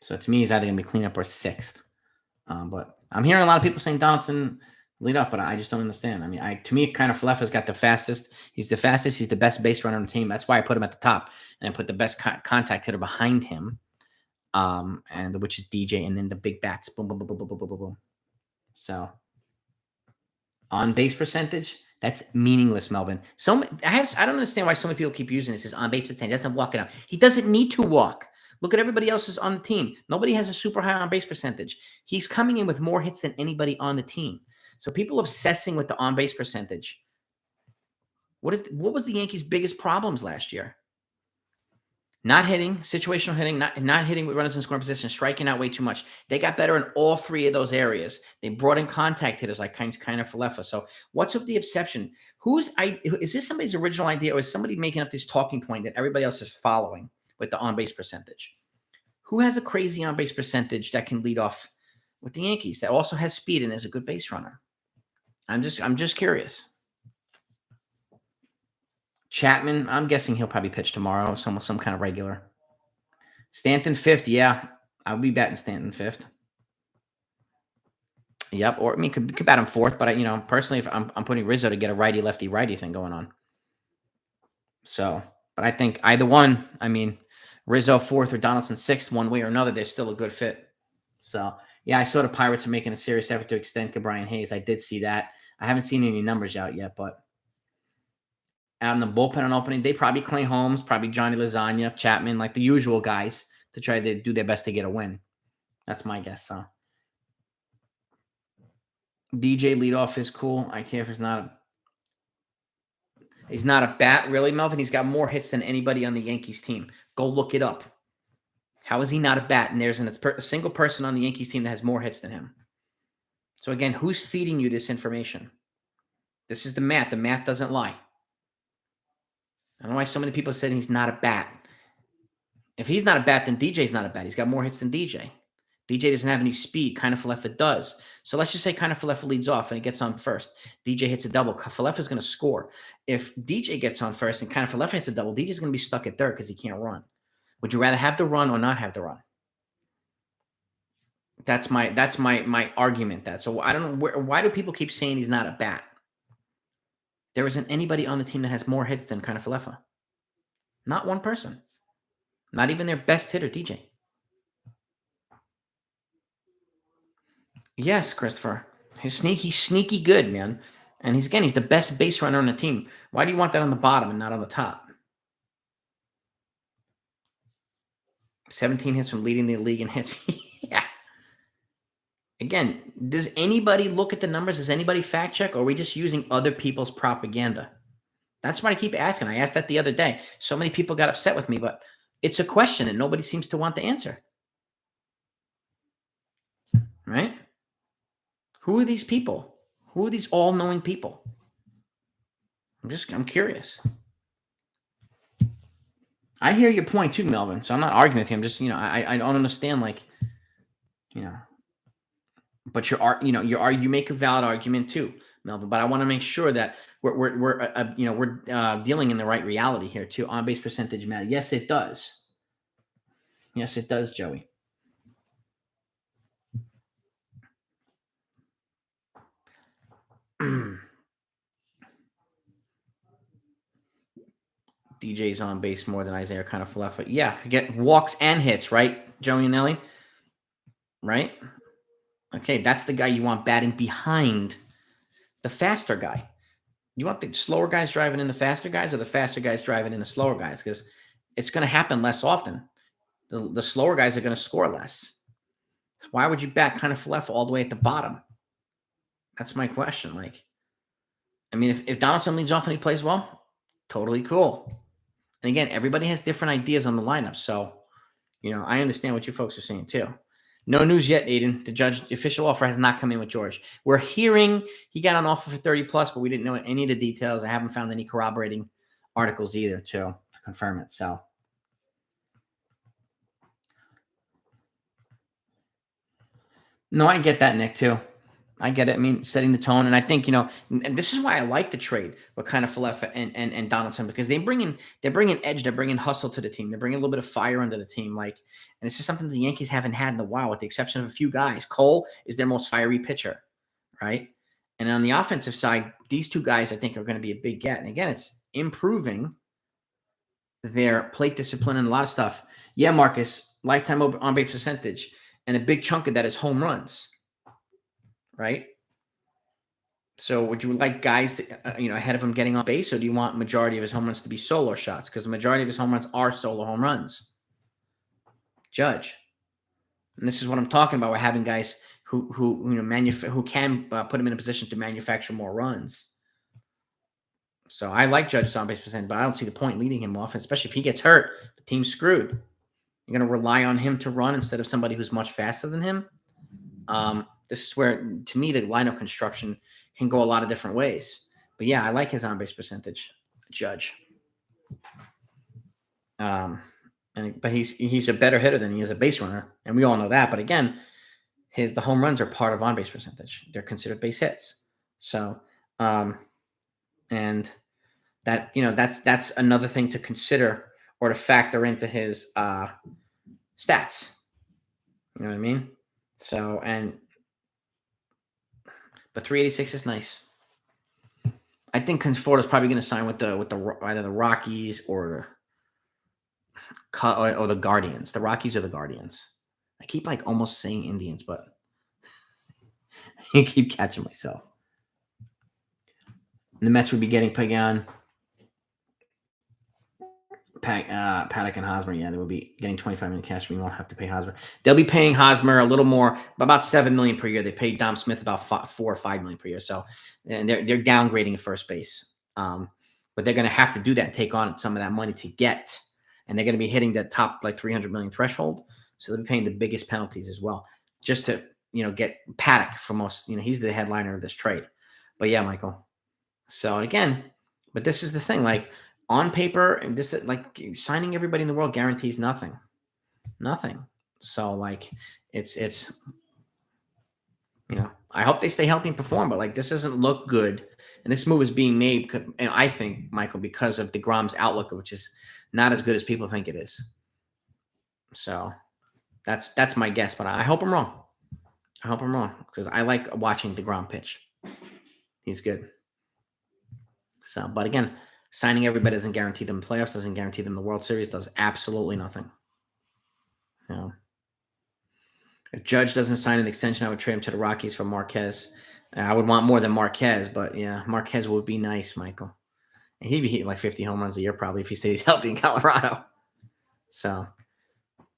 So to me, he's either going to be cleanup or 6th. But I'm hearing a lot of people saying Donaldson lead up, but I just don't understand. To me, kind of Fleffa's got the fastest. He's the fastest. He's the best base runner on the team. That's why I put him at the top and I put the best contact hitter behind him. And which is DJ, and then the big bats, boom, boom, boom, boom, boom, boom, boom, boom. So on base percentage, that's meaningless, Melvin. I don't understand why so many people keep using this as on base percentage. He doesn't walk it out. He doesn't need to walk. Look at everybody else's on the team. Nobody has a super high on base percentage. He's coming in with more hits than anybody on the team. So people obsessing with the on base percentage. What was the Yankees' biggest problems last year? Not hitting, situational hitting, not hitting with runners in scoring position, striking out way too much. They got better in all 3 of those areas. They brought in contact hitters like kind of Fleffa. So what's with the exception? Is this somebody's original idea, or is somebody making up this talking point that everybody else is following with the on-base percentage? Who has a crazy on-base percentage that can lead off with the Yankees that also has speed and is a good base runner? I'm just curious. Chapman, I'm guessing he'll probably pitch tomorrow, some kind of regular. Stanton 5th, yeah. I'll be batting Stanton 5th. Yep, or could bat him 4th, but personally, if I'm putting Rizzo to get a righty thing going on. So, but I think either one, Rizzo 4th or Donaldson 6th, one way or another, they're still a good fit. So, yeah, I saw the Pirates are making a serious effort to extend Brian Hayes. I did see that. I haven't seen any numbers out yet, but out in the bullpen on opening day, probably Clay Holmes, probably Johnny Lasagna, Chapman, like the usual guys to try to do their best to get a win. That's my guess. So DJ leadoff is cool. I care if it's not. He's not a bat, really, Melvin. He's got more hits than anybody on the Yankees team. Go look it up. How is he not a bat? And there's a single person on the Yankees team that has more hits than him. So again, who's feeding you this information? This is the math. The math doesn't lie. I don't know why so many people said he's not a bat. If he's not a bat, then DJ's not a bat. He's got more hits than DJ. DJ doesn't have any speed. Kiner-Falefa does. So let's just say Kiner-Falefa leads off and he gets on first. DJ hits a double. Falefa is going to score. If DJ gets on first and Kiner-Falefa hits a double, DJ's going to be stuck at third because he can't run. Would you rather have the run or not have the run? That's my argument. So I don't know why do people keep saying he's not a bat? There isn't anybody on the team that has more hits than Kiner-Falefa. Not one person. Not even their best hitter, DJ. Yes, Christopher. He's sneaky good, man. And he's the best base runner on the team. Why do you want that on the bottom and not on the top? 17 hits from leading the league in hits. Yeah. Again, does anybody look at the numbers? Does anybody fact check? Or are we just using other people's propaganda? That's what I keep asking. I asked that the other day. So many people got upset with me, but it's a question and nobody seems to want the answer. Right? Who are these people? Who are these all-knowing people? I'm curious. I hear your point too, Melvin. So I'm not arguing with you. I'm just, I don't understand, but you make a valid argument too, Melvin. But I want to make sure that we're dealing in the right reality here too. On base percentage matter. Yes, it does. Yes, it does, Joey. DJ's on base more than Isaiah Kiner-Falefa. Yeah, get walks and hits, right, Joey and Nelly? Right? Okay, that's the guy you want batting behind the faster guy. You want the slower guys driving in the faster guys or the faster guys driving in the slower guys? Because it's going to happen less often. The slower guys are going to score less. So why would you bat Kiner-Falefa all the way at the bottom? That's my question. If Donaldson leads off and he plays well, totally cool. And again, everybody has different ideas on the lineup. So, I understand what you folks are saying too. No news yet, Aiden. The official offer has not come in with George. We're hearing he got an offer for 30 plus, but we didn't know any of the details. I haven't found any corroborating articles either to confirm it. So, no, I get that, Nick, too. I get it. Setting the tone. And I think, and this is why I like the trade with Kiner-Falefa and Donaldson, because they're bringing edge. They're bringing hustle to the team. They're bringing a little bit of fire under the team. And this is something the Yankees haven't had in a while, with the exception of a few guys. Cole is their most fiery pitcher, right? And on the offensive side, these two guys, I think, are going to be a big get. And again, it's improving their plate discipline and a lot of stuff. Yeah, Marcus, lifetime on-base percentage. And a big chunk of that is home runs. Right? So would you like guys to, ahead of him getting on base, or do you want majority of his home runs to be solo shots? Because the majority of his home runs are solo home runs. Judge. And this is what I'm talking about. We're having guys who can put him in a position to manufacture more runs. So I like Judge's on-base percentage, but I don't see the point leading him off, especially if he gets hurt. The team's screwed. You're going to rely on him to run instead of somebody who's much faster than him. This is where, to me, the lineup construction can go a lot of different ways. But yeah, I like his on-base percentage, Judge. But he's a better hitter than he is a base runner, and we all know that. But again, the home runs are part of on-base percentage. They're considered base hits. So, and that that's another thing to consider or to factor into his stats. You know what I mean? So, but 386 is nice. I think Conforto is probably going to sign with either the Rockies or the Guardians. The Rockies or the Guardians. I keep almost saying Indians, but I keep catching myself. And the Mets would be getting Pagan, Paddock and Hosmer. Yeah, they will be getting $25 million cash. We won't have to pay Hosmer. They'll be paying Hosmer a little more, about $7 million per year. They paid Dom Smith about $4 or $5 million per year. So, and they're downgrading at first base. but they're going to have to do that and take on some of that money to get. And they're going to be hitting the top like 300 million threshold. So they'll be paying the biggest penalties as well, just to, get Paddock for most, he's the headliner of this trade. But yeah, Michael. So again, but this is the thing, like on paper, this is like signing everybody in the world guarantees nothing. So like it's, I hope they stay healthy and perform, but like this doesn't look good. And this move is being made, and I think, Michael, because of DeGrom's outlook, which is not as good as people think it is. So that's my guess, but I hope I'm wrong. Because I like watching DeGrom pitch. He's good. So, but again, signing everybody doesn't guarantee them playoffs, doesn't guarantee them the World Series, does absolutely nothing. If Judge doesn't sign an extension, I would trade him to the Rockies for Marquez. I would want more than Marquez, but yeah, Marquez would be nice, Michael. And he'd be hitting like 50 home runs a year probably if he stays healthy in Colorado. So,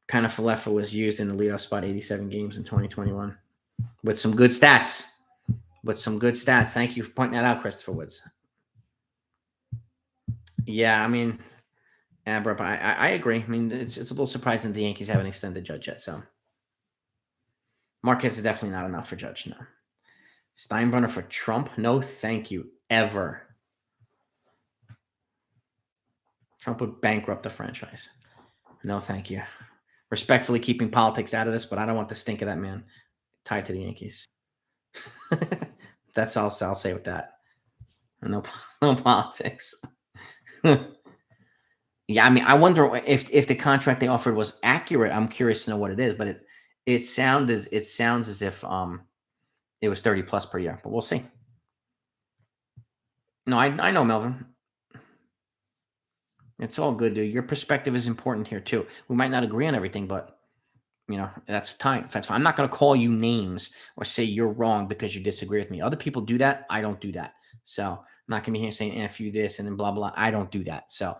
kind of Falefa was used in the leadoff spot 87 games in 2021 with some good stats. Thank you for pointing that out, Christopher Woods. Yeah, I mean, I agree. I mean, it's a little surprising that the Yankees haven't extended Judge yet. So, Marquez is definitely not enough for Judge, no. Steinbrenner for Trump? No, thank you. Ever. Trump would bankrupt the franchise. No, thank you. Respectfully keeping politics out of this, but I don't want the stink of that man tied to the Yankees. That's all I'll say with that. No politics. Yeah, I mean, I wonder if the contract they offered was accurate. I'm curious to know what it is, but it sounds as if it was 30 plus per year, but we'll see. No, I know, Melvin. It's all good, dude. Your perspective is important here too. We might not agree on everything, but that's fine. That's fine. I'm not going to call you names or say you're wrong because you disagree with me. Other people do that. I don't do that. So I'm not going to be here saying F you this and then blah, blah. I don't do that. So,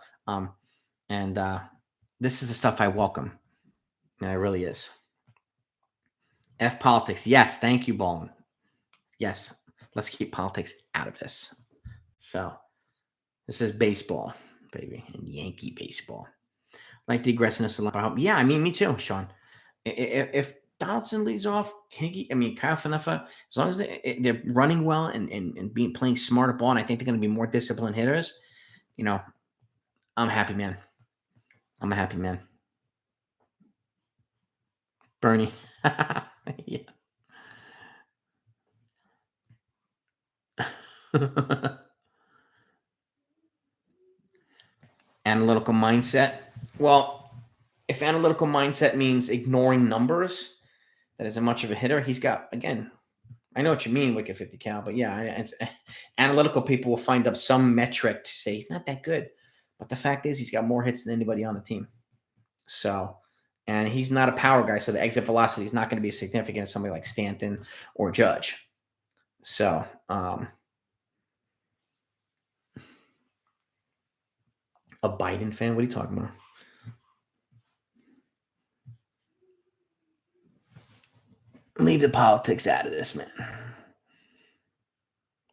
this is the stuff I welcome. And it really is. F politics. Yes. Thank you, Ballin. Yes. Let's keep politics out of this. So this is baseball, baby, and Yankee baseball. Like the aggressiveness of the yeah, I mean, me too, Sean. If Donaldson leads off, Kyle Fanefa, as long as they're running well and playing smarter ball, and I think they're going to be more disciplined hitters, I'm happy, man. I'm a happy man. Bernie. Yeah. Analytical mindset. Well, if analytical mindset means ignoring numbers, that isn't much of a hitter. He's got, again, I know what you mean, Wicked 50 cal, but yeah, analytical people will find up some metric to say he's not that good. But the fact is he's got more hits than anybody on the team. So, and he's not a power guy, so the exit velocity is not going to be as significant as somebody like Stanton or Judge. So, a Biden fan? What are you talking about? Leave the politics out of this, man.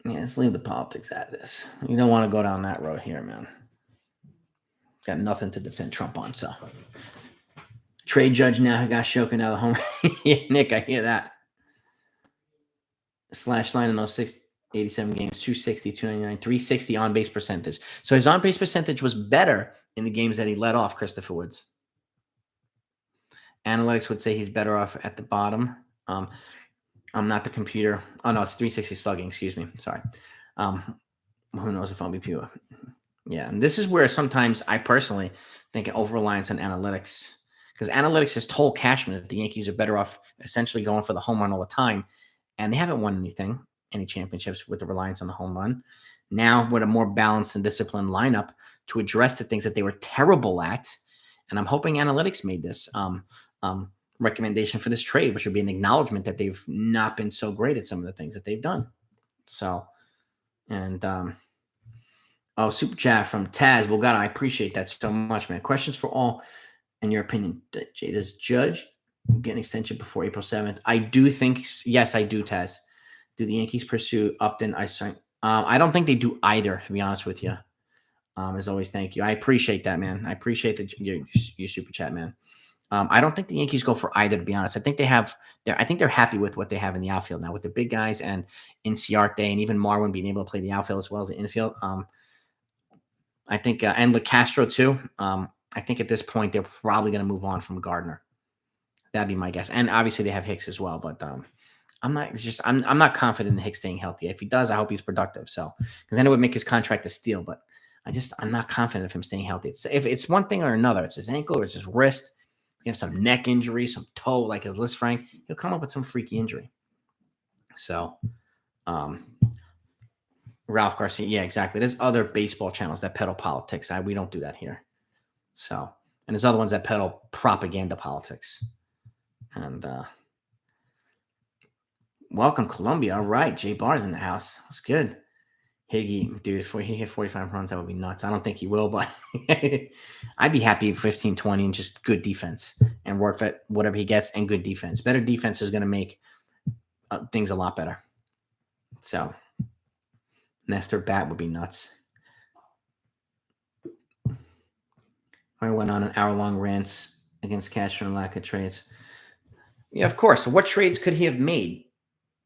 Yeah, let's leave the politics out of this. You don't want to go down that road here, man. Got nothing to defend Trump on, so. Trade Judge now who got Shokin out of the home. Yeah, Nick, I hear that. Slash line in those 87 games, 260, 299, 360 on-base percentage. So his on-base percentage was better in the games that he led off, Christopher Woods. Analytics would say he's better off at the bottom. I'm not the computer. Oh, no, it's 360 slugging. Excuse me. Sorry. Who knows if I'll be pure. Yeah, and this is where sometimes I personally think an over-reliance on analytics, because analytics has told Cashman that the Yankees are better off essentially going for the home run all the time, and they haven't won any championships with the reliance on the home run. Now, with a more balanced and disciplined lineup to address the things that they were terrible at, and I'm hoping analytics made this recommendation for this trade, which would be an acknowledgement that they've not been so great at some of the things that they've done. So, and super chat from Taz. Well, God, I appreciate that so much, man. Questions for all, in your opinion, Jay, does Judge get an extension before April 7th? I do think, yes, I do, Taz. Do the Yankees pursue Upton? I don't think they do either, to be honest with you. As always, thank you. I appreciate that, man. I appreciate your super chat, man. I don't think the Yankees go for either, to be honest. I think I think they're happy with what they have in the outfield now with the big guys and Inciarte and even Marwin being able to play the outfield as well as the infield. I think, and LeCastro too. I think at this point they're probably going to move on from Gardner. That'd be my guess. And obviously they have Hicks as well, but I'm not confident in Hicks staying healthy. If he does, I hope he's productive. So because then it would make his contract a steal, but I'm not confident of him staying healthy. If it's one thing or another, it's his ankle or it's his wrist. He has some neck injury, some toe, like his Liz Frank. He'll come up with some freaky injury. So, Ralph Garcia, yeah, exactly. There's other baseball channels that peddle politics. We don't do that here. So, and there's other ones that peddle propaganda politics. And welcome, Columbia. All right, Jay Barr's in the house. That's good. Higgy, dude, if he hit 45 runs, that would be nuts. I don't think he will, but I'd be happy with 15, 20 and just good defense and work for whatever he gets and good defense. Better defense is going to make things a lot better. So, Nestor Bat would be nuts. I went on an hour-long rants against Cashman and lack of trades. Yeah, of course. So what trades could he have made?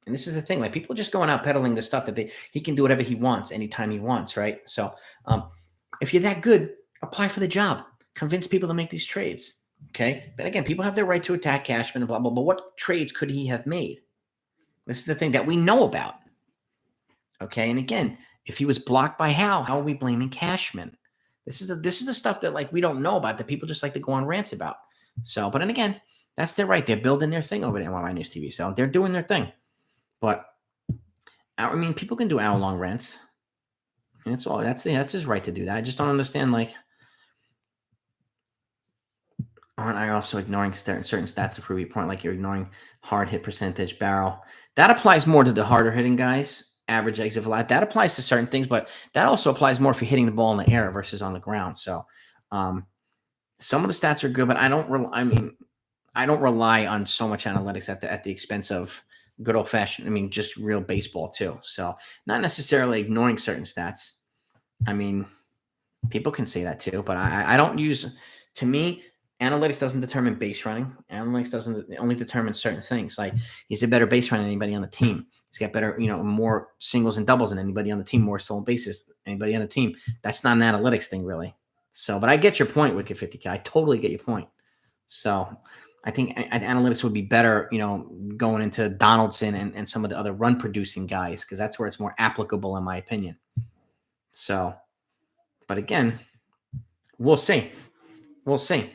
And this is the thing, like people just going out peddling the stuff that he can do whatever he wants anytime he wants, right? So if you're that good, apply for the job. Convince people to make these trades, okay? But again, people have their right to attack Cashman and blah, blah, blah. But what trades could he have made? This is the thing that we know about, okay? And again, if he was blocked by how are we blaming Cashman? This is the stuff that like we don't know about that people just like to go on rants about. So, but then again, that's their right. They're building their thing over at NYY News TV. So they're doing their thing. But I mean, people can do hour-long rants. And it's all that's his right to do that. I just don't understand. Like, aren't I also ignoring certain stats to prove your point? Like you're ignoring hard hit percentage, barrel. That applies more to the harder hitting guys. Average exit velocity. That applies to certain things, but that also applies more if you're hitting the ball in the air versus on the ground. So, some of the stats are good, but I don't rely on so much analytics at the expense of good old fashioned, just real baseball too. So not necessarily ignoring certain stats. People can say that too, but I don't use, to me, analytics doesn't determine base running. Analytics doesn't only determine certain things. Like he's a better base runner than anybody on the team. He's got better, more singles and doubles than anybody on the team, more stolen bases, anybody on the team. That's not an analytics thing really. So, but I get your point, Wicked 50K. I totally get your point. So I think analytics would be better, going into Donaldson and some of the other run producing guys, because that's where it's more applicable in my opinion. So, but again, we'll see. DJ,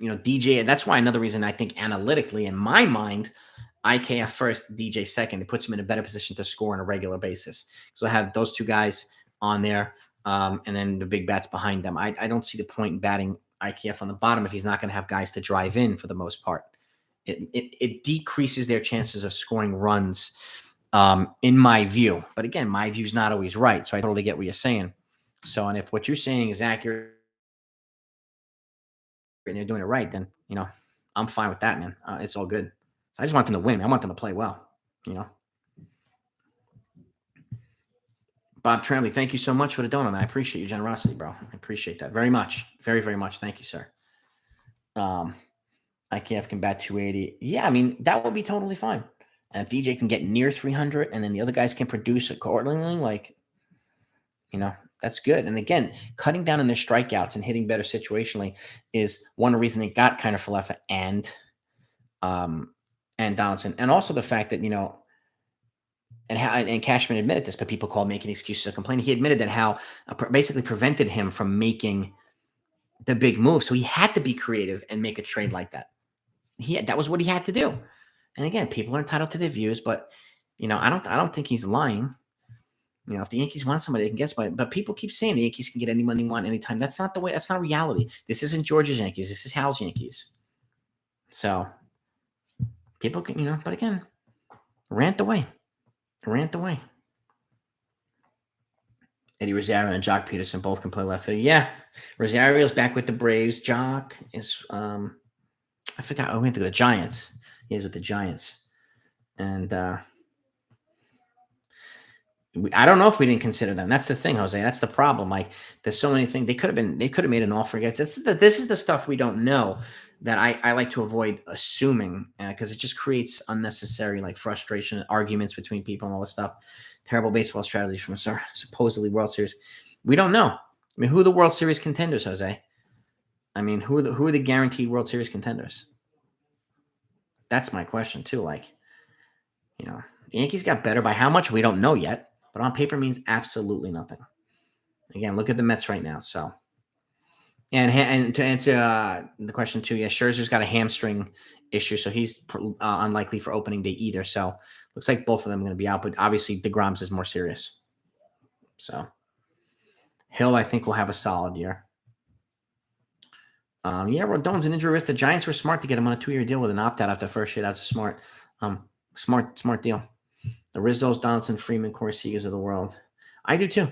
DJ, and that's why another reason I think analytically in my mind, IKF first, DJ second, it puts him in a better position to score on a regular basis. So I have those two guys on there, and then the big bats behind them. I don't see the point in batting IKF on the bottom if he's not going to have guys to drive in for the most part. It decreases their chances of scoring runs, in my view. But again, my view is not always right, so I totally get what you're saying. So, and if what you're saying is accurate and they're doing it right, then I'm fine with that, man. It's all good. So I just want them to win. I want them to play well. Bob Tremblay, thank you so much for the donut, man. I appreciate your generosity, bro. I appreciate that very much. Very, very much. Thank you, sir. IKF can bat 280. Yeah, that would be totally fine. And if DJ can get near 300 and then the other guys can produce accordingly, that's good. And again, cutting down on their strikeouts and hitting better situationally is one reason they got kind of Falefa and Donaldson. And also the fact that, and Cashman admitted this, but people call making excuses or complaining. He admitted that Howe basically prevented him from making the big move. So he had to be creative and make a trade like that. That was what he had to do. And again, people are entitled to their views, but I don't think he's lying. If the Yankees want somebody, they can get somebody. But people keep saying the Yankees can get anyone they want anytime. That's not the way. That's not reality. This isn't George's Yankees. This is Hal's Yankees. So people can, but again, rant away. Eddie Rosario and Jock Peterson both can play left field. Yeah, Rosario's back with the Braves. Jock is, I forgot. We went to the Giants. He is with the Giants, and I don't know if we didn't consider them. That's the thing, Jose. That's the problem. Like, there's so many things they could have made an offer. This is the stuff we don't know that I like to avoid assuming because it just creates unnecessary like frustration, arguments between people, and all this stuff. Terrible baseball strategy from a supposedly World Series. We don't know. I mean, who are the World Series contenders, Jose? I mean, who are the guaranteed World Series contenders? That's my question too. Like, the Yankees got better by how much? We don't know yet, but on paper means absolutely nothing. Again, look at the Mets right now. So, and to answer the question too, yeah, Scherzer's got a hamstring issue, so he's unlikely for opening day either. So, looks like both of them are going to be out, but obviously DeGrom's is more serious. So, Hill, I think, will have a solid year. Yeah, Rodon's an injury risk. The Giants were smart to get him on a 2-year deal with an opt-out after the first year. That's a smart deal. The Rizzos, Donaldson, Freeman, Corey Seagers of the world. I do too.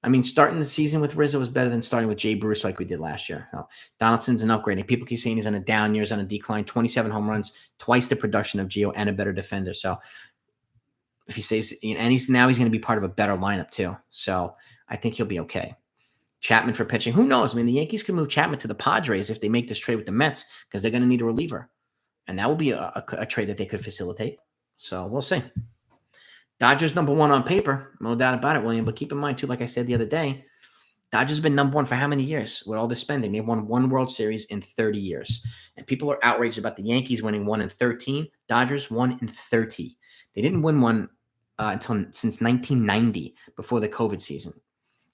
I mean, starting the season with Rizzo is better than starting with Jay Bruce like we did last year. So Donaldson's an upgrade. And people keep saying he's on a down year, he's on a decline. 27 home runs, twice the production of Gio, and a better defender. So if he stays, and he's going to be part of a better lineup too. So I think he'll be okay. Chapman for pitching. Who knows? I mean, the Yankees can move Chapman to the Padres if they make this trade with the Mets because they're going to need a reliever. And that will be a trade that they could facilitate. So we'll see. Dodgers number one on paper. No doubt about it, William. But keep in mind, too, like I said the other day, Dodgers have been number one for how many years with all this spending? They've won one World Series in 30 years. And people are outraged about the Yankees winning 1 in 13. Dodgers 1 in 30. They didn't win one since 1990 before the COVID season.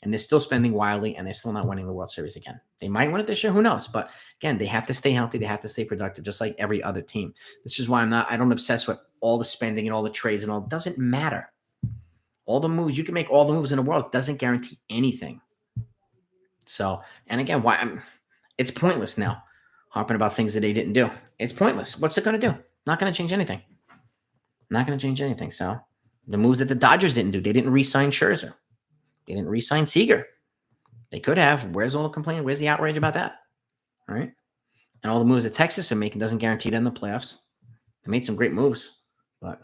And they're still spending wildly, and they're still not winning the World Series again. They might win it this year. Who knows? But again, they have to stay healthy. They have to stay productive, just like every other team. This is why I don't obsess with all the spending and all the trades and all. It doesn't matter. All the moves, you can make all the moves in the world. It doesn't guarantee anything. So, and again, it's pointless now harping about things that they didn't do. It's pointless. What's it going to do? Not going to change anything. Not going to change anything. So the moves that the Dodgers didn't do, they didn't re-sign Scherzer. They didn't re-sign Seager. They could have. Where's all the complaining? Where's the outrage about that? All right. And all the moves that Texas are making doesn't guarantee them the playoffs. They made some great moves, but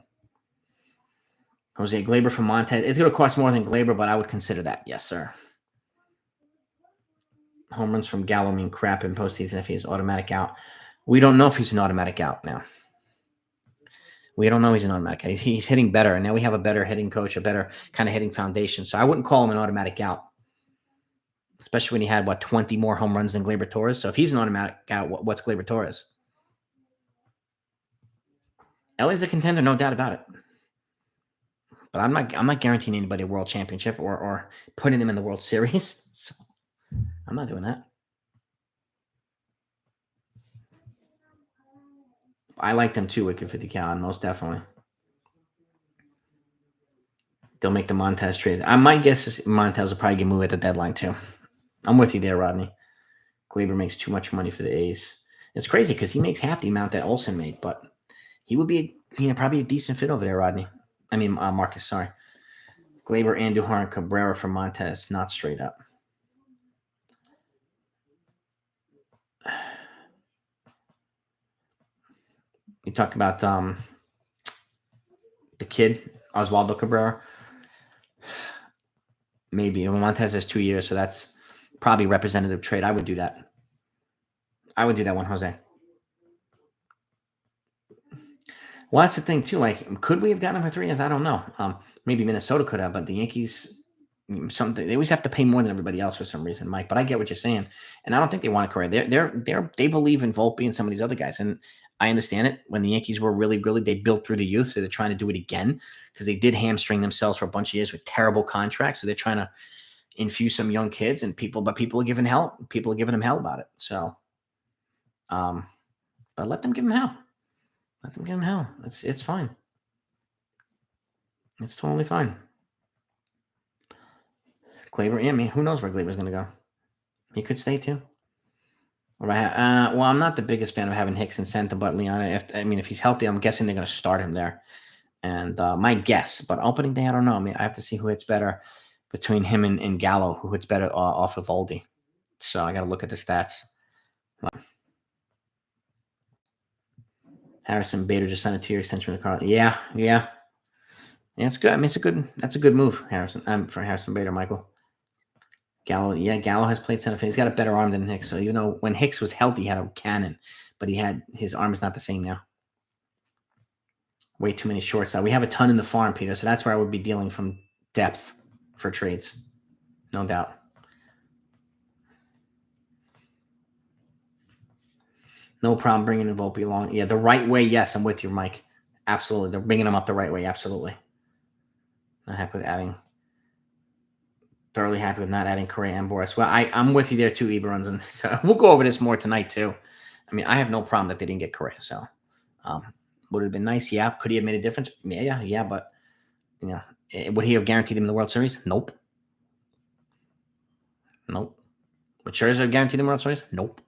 Jose Glaber from Montez. It's going to cost more than Glaber, but I would consider that. Yes, sir. Home runs from Gallo mean crap in postseason if he's automatic out. We don't know if he's an automatic out now. We don't know he's an automatic out. He's hitting better, and now we have a better hitting coach, a better kind of hitting foundation. So I wouldn't call him an automatic out, especially when he had, 20 more home runs than Gleyber Torres. So if he's an automatic out, what's Gleyber Torres? LA's a contender, no doubt about it. But I'm not guaranteeing anybody a world championship or putting them in the World Series. So I'm not doing that. I like them too, Wicked 50 cal, most definitely. They'll make the Montez trade. My guess is Montez will probably get moved at the deadline too. I'm with you there, Rodney. Glaber makes too much money for the A's. It's crazy because he makes half the amount that Olsen made, but he would be probably a decent fit over there, Rodney. I mean, Marcus, sorry. Glaber, Andujar, and Cabrera for Montez, not straight up. You talk about the kid, Oswaldo Cabrera. Maybe. Montez has 2 years, so that's probably representative trade. I would do that. I would do that one, Jose. Well, that's the thing, too. Like, could we have gotten him for 3 years? I don't know. Maybe Minnesota could have, but the Yankees, they always have to pay more than everybody else for some reason, Mike. But I get what you're saying, and I don't think they want to Correa. They believe in Volpe and some of these other guys, and I understand it. When the Yankees were really, they built through the youth, so they're trying to do it again because they did hamstring themselves for a bunch of years with terrible contracts. So they're trying to infuse some young kids and people are giving hell. People are giving them hell about it. So, but let them give them hell. Let them give them hell. It's fine. It's totally fine. Glaber, I mean, who knows where Glaber's going to go? He could stay too. Well, I'm not the biggest fan of having Hicks and center, but Leon, if he's healthy, I'm guessing they're going to start him there. And my guess, but opening day, I don't know. I mean, I have to see who hits better between him and Gallo, who hits better off of Volpe. So I got to look at the stats. Harrison Bader just signed a 2-year extension with the Cardinals. Yeah. Yeah, it's good. I mean, that's a good move, Harrison. For Harrison Bader, Michael. Gallo, yeah, Gallo has played center field. He's got a better arm than Hicks. So even though when Hicks was healthy, he had a cannon, but his arm is not the same now. Way too many shorts. We have a ton in the farm, Peter. So that's where I would be dealing from depth for trades, no doubt. No problem bringing in Volpe along. Yeah, the right way. Yes, I'm with you, Mike. Absolutely, they're bringing him up the right way. Absolutely. Not happy with adding. Thoroughly happy with not adding Correa and Boris. Well, I'm with you there too, Eberons, and so we'll go over this more tonight too. I mean, I have no problem that they didn't get Correa. So, would it have been nice? Yeah. Could he have made a difference? Yeah. But would he have guaranteed him the World Series? Nope. Would Scherzer have guaranteed him the World Series? Nope.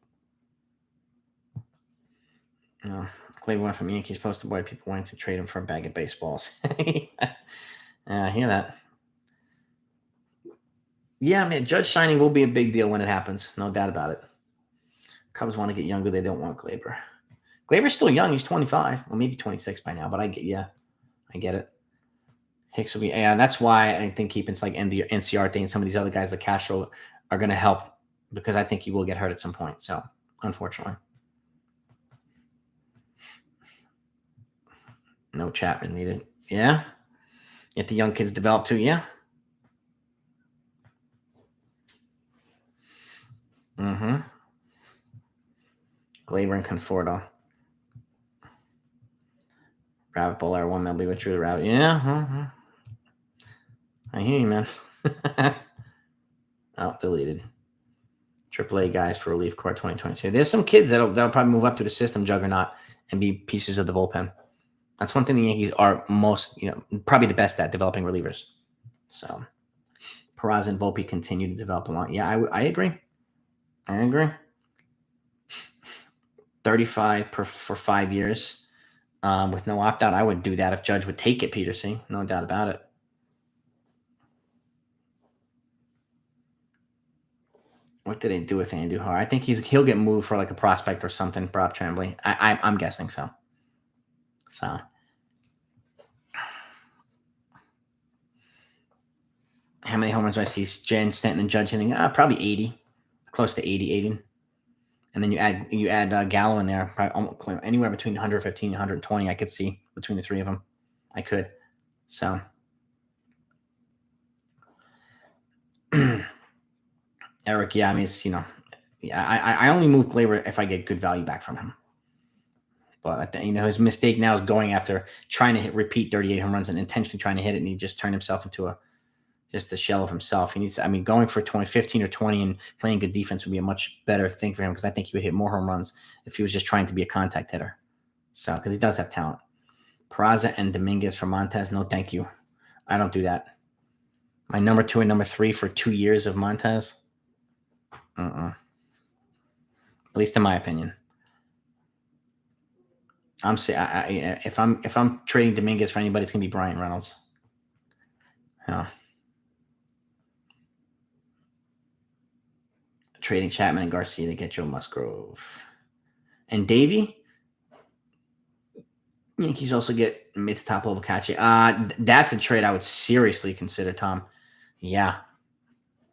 No. Clay went from Yankees poster boy. People wanting to trade him for a bag of baseballs. I hear that. Yeah, I mean, Judge signing will be a big deal when it happens. No doubt about it. Cubs want to get younger. They don't want Glaber. Glaber's still young. He's 25. Well, maybe 26 by now, but I get it. Hicks will be, yeah, that's why I think keeping like NCR and some of these other guys like Castro are going to help because I think he will get hurt at some point. So, unfortunately. No Chapman needed. Yeah. Get the young kids develop too. Yeah. Mm-hmm. Glaber and Conforto. Rabbit Bowler, one Melby with True Rabbit. Yeah. Uh-huh. I hear you, man. Oh, deleted. AAA guys for relief core 2022. There's some kids that'll probably move up to the system juggernaut and be pieces of the bullpen. That's one thing the Yankees are most, probably the best at developing relievers. So, Peraza and Volpe continue to develop along. Yeah, I agree. 35 for 5 years with no opt out. I would do that if Judge would take it, Peter. See, no doubt about it. What did they do with Andujar? I think he'll get moved for like a prospect or something. Rob Tremblay. I'm guessing so. So. How many home runs do I see Jen, Stanton, and Judge hitting? Probably 80, close to 80. And then you add Gallo in there, probably anywhere between 115 and 120. I could see between the three of them. I could. So, Eric, yeah, I mean, it's, I only move Glaber if I get good value back from him. But I think his mistake now is going after trying to repeat 38 home runs and intentionally trying to hit it, and he just turned himself into just a shell of himself. He needs, going for 15 or 20 and playing good defense would be a much better thing for him because I think he would hit more home runs if he was just trying to be a contact hitter. So, because he does have talent. Peraza and Dominguez for Montez, no thank you. I don't do that. My number 2 and number 3 for 2 years of Montez. At least in my opinion. I'm saying if I'm trading Dominguez for anybody, it's gonna be Brian Reynolds. Yeah. Trading Chapman and Garcia to get Joe Musgrove. And Davey. Yankees also get mid to top level catching. That's a trade I would seriously consider, Tom. Yeah.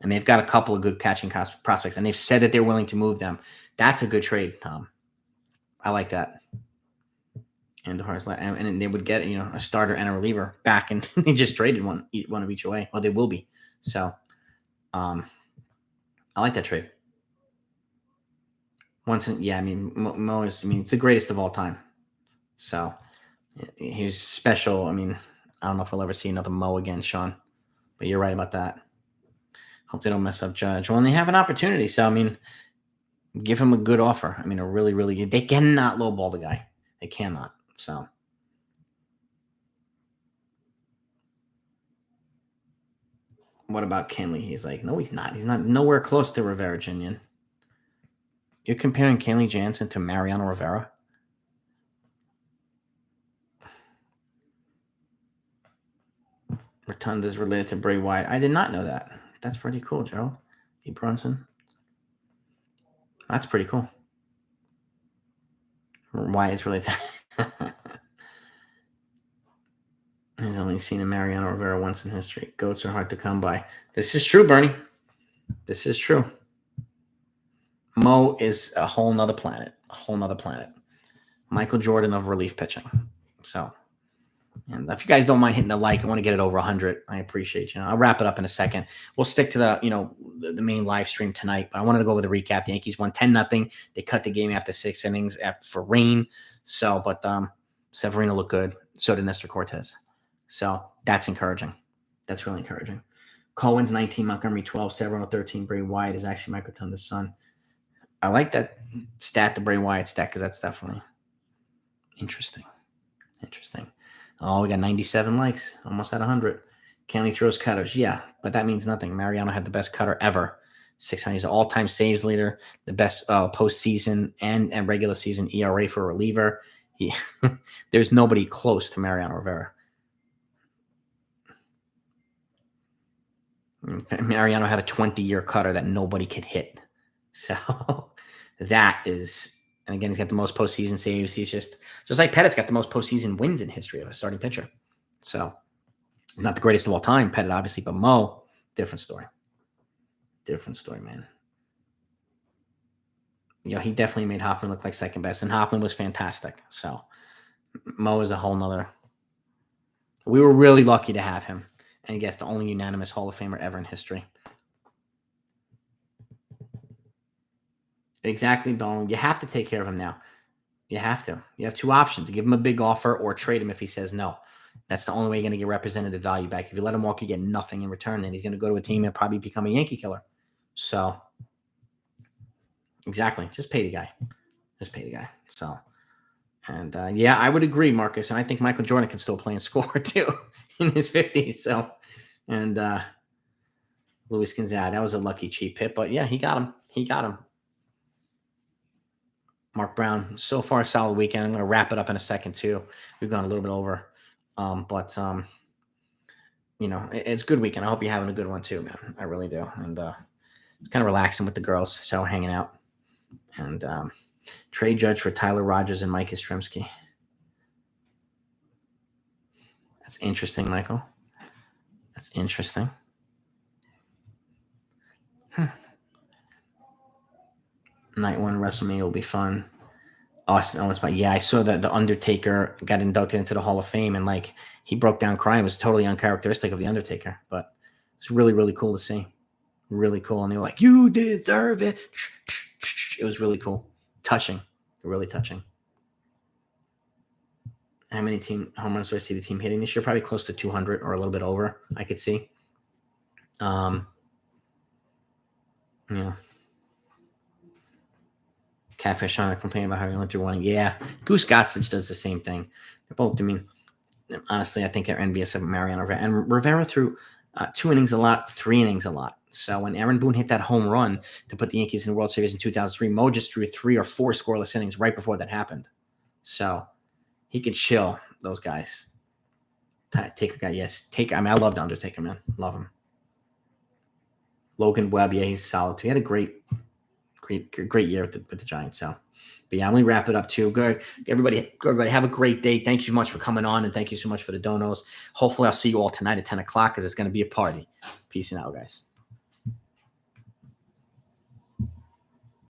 And they've got a couple of good catching prospects, and they've said that they're willing to move them. That's a good trade, Tom. I like that. And they would get a starter and a reliever back, and they just traded one of each away. Well, they will be. So, I like that trade. Mo is. It's the greatest of all time. So, he's special. I don't know if we'll ever see another Mo again, Sean, but you're right about that. Hope they don't mess up Judge. Well, and they have an opportunity. So, give him a good offer. A really, really, they cannot lowball the guy. They cannot. So, what about Kenley? He's like, no, he's not. He's not nowhere close to Rivera Jr. You're comparing Kenley Jansen to Mariano Rivera? Rotunda's related to Bray Wyatt. I did not know that. That's pretty cool, Joe. E. Brunson. That's pretty cool. Wyatt's related to... He's only seen a Mariano Rivera once in history. Goats are hard to come by. This is true, Bernie. This is true. Mo is a whole nother planet. A whole nother planet. Michael Jordan of relief pitching. So, and if you guys don't mind hitting the like, I want to get it over 100. I appreciate you. I'll wrap it up in a second. We'll stick to the main live stream tonight, but I wanted to go over the recap. The Yankees won 10-0. They cut the game after 6 innings for rain. So, but Severino looked good. So did Nestor Cortez. So that's encouraging. That's really encouraging. Cohen's 19, Montgomery 12, Severino 13, Bray Wyatt is actually Michael Tunder's son. I like that stat, the Bray Wyatt stat, because that's definitely interesting. Oh, we got 97 likes, almost at 100. Kenley throws cutters. Yeah, but that means nothing. Mariano had the best cutter ever. 600. He's the all-time saves leader, the best postseason and regular season ERA for a reliever. There's nobody close to Mariano Rivera. Mariano had a 20-year cutter that nobody could hit. So that is, and again, he's got the most postseason saves. He's just like Pettit's got the most postseason wins in history of a starting pitcher. So not the greatest of all time, Pettit obviously, but Mo, different story. Different story, man. He definitely made Hosmer look like second best, and Hosmer was fantastic. So Mo is a whole nother. We were really lucky to have him. And I guess the only unanimous Hall of Famer ever in history. Exactly, Bone. You have to take care of him now. You have to. You have two options. Give him a big offer or trade him if he says no. That's the only way you're going to get representative value back. If you let him walk, you get nothing in return. And he's going to go to a team and probably become a Yankee killer. So, exactly. Just pay the guy. So, and yeah, I would agree, Marcus. And I think Michael Jordan can still play and score too in his 50s. So, and Luis Gonzaga, that was a lucky cheap hit. But yeah, he got him. Mark Brown, so far a solid weekend. I'm going to wrap it up in a second too. We've gone a little bit over. But it's a good weekend. I hope you're having a good one too, man. I really do. And kind of relaxing with the girls. So hanging out. And trade judge for Tyler Rogers and Mike Yastrzemski. That's interesting, Michael. That's interesting. Night one WrestleMania will be fun. Austin Owens, but yeah, I saw that the Undertaker got inducted into the Hall of Fame, and he broke down crying. It was totally uncharacteristic of the Undertaker, but it's really, really cool to see. Really cool, and they were like, "You deserve it." It was really cool, touching, really touching. How many team home runs do I see the team hitting this year? Probably close to 200 or a little bit over. I could see. Yeah. Catfish on complaining about how he went through one. Yeah, Goose Gossage does the same thing. They're both. I mean, honestly, I think they're envious of Mariano Rivera. And Rivera threw 2 innings a lot, 3 innings a lot. So when Aaron Boone hit that home run to put the Yankees in the World Series in 2003, Mo just threw 3 or 4 scoreless innings right before that happened. So he could chill those guys. Taker guy, yes. Taker. I mean, I love the Undertaker, man. Love him. Logan Webb, yeah, he's solid too. He had a great year with the Giants. So, but yeah, I'm gonna wrap it up too. Good, everybody have a great day. Thank you so much for coming on, and thank you so much for the donos. Hopefully, I'll see you all tonight at 10 o'clock because it's gonna be a party. Peace and out, guys.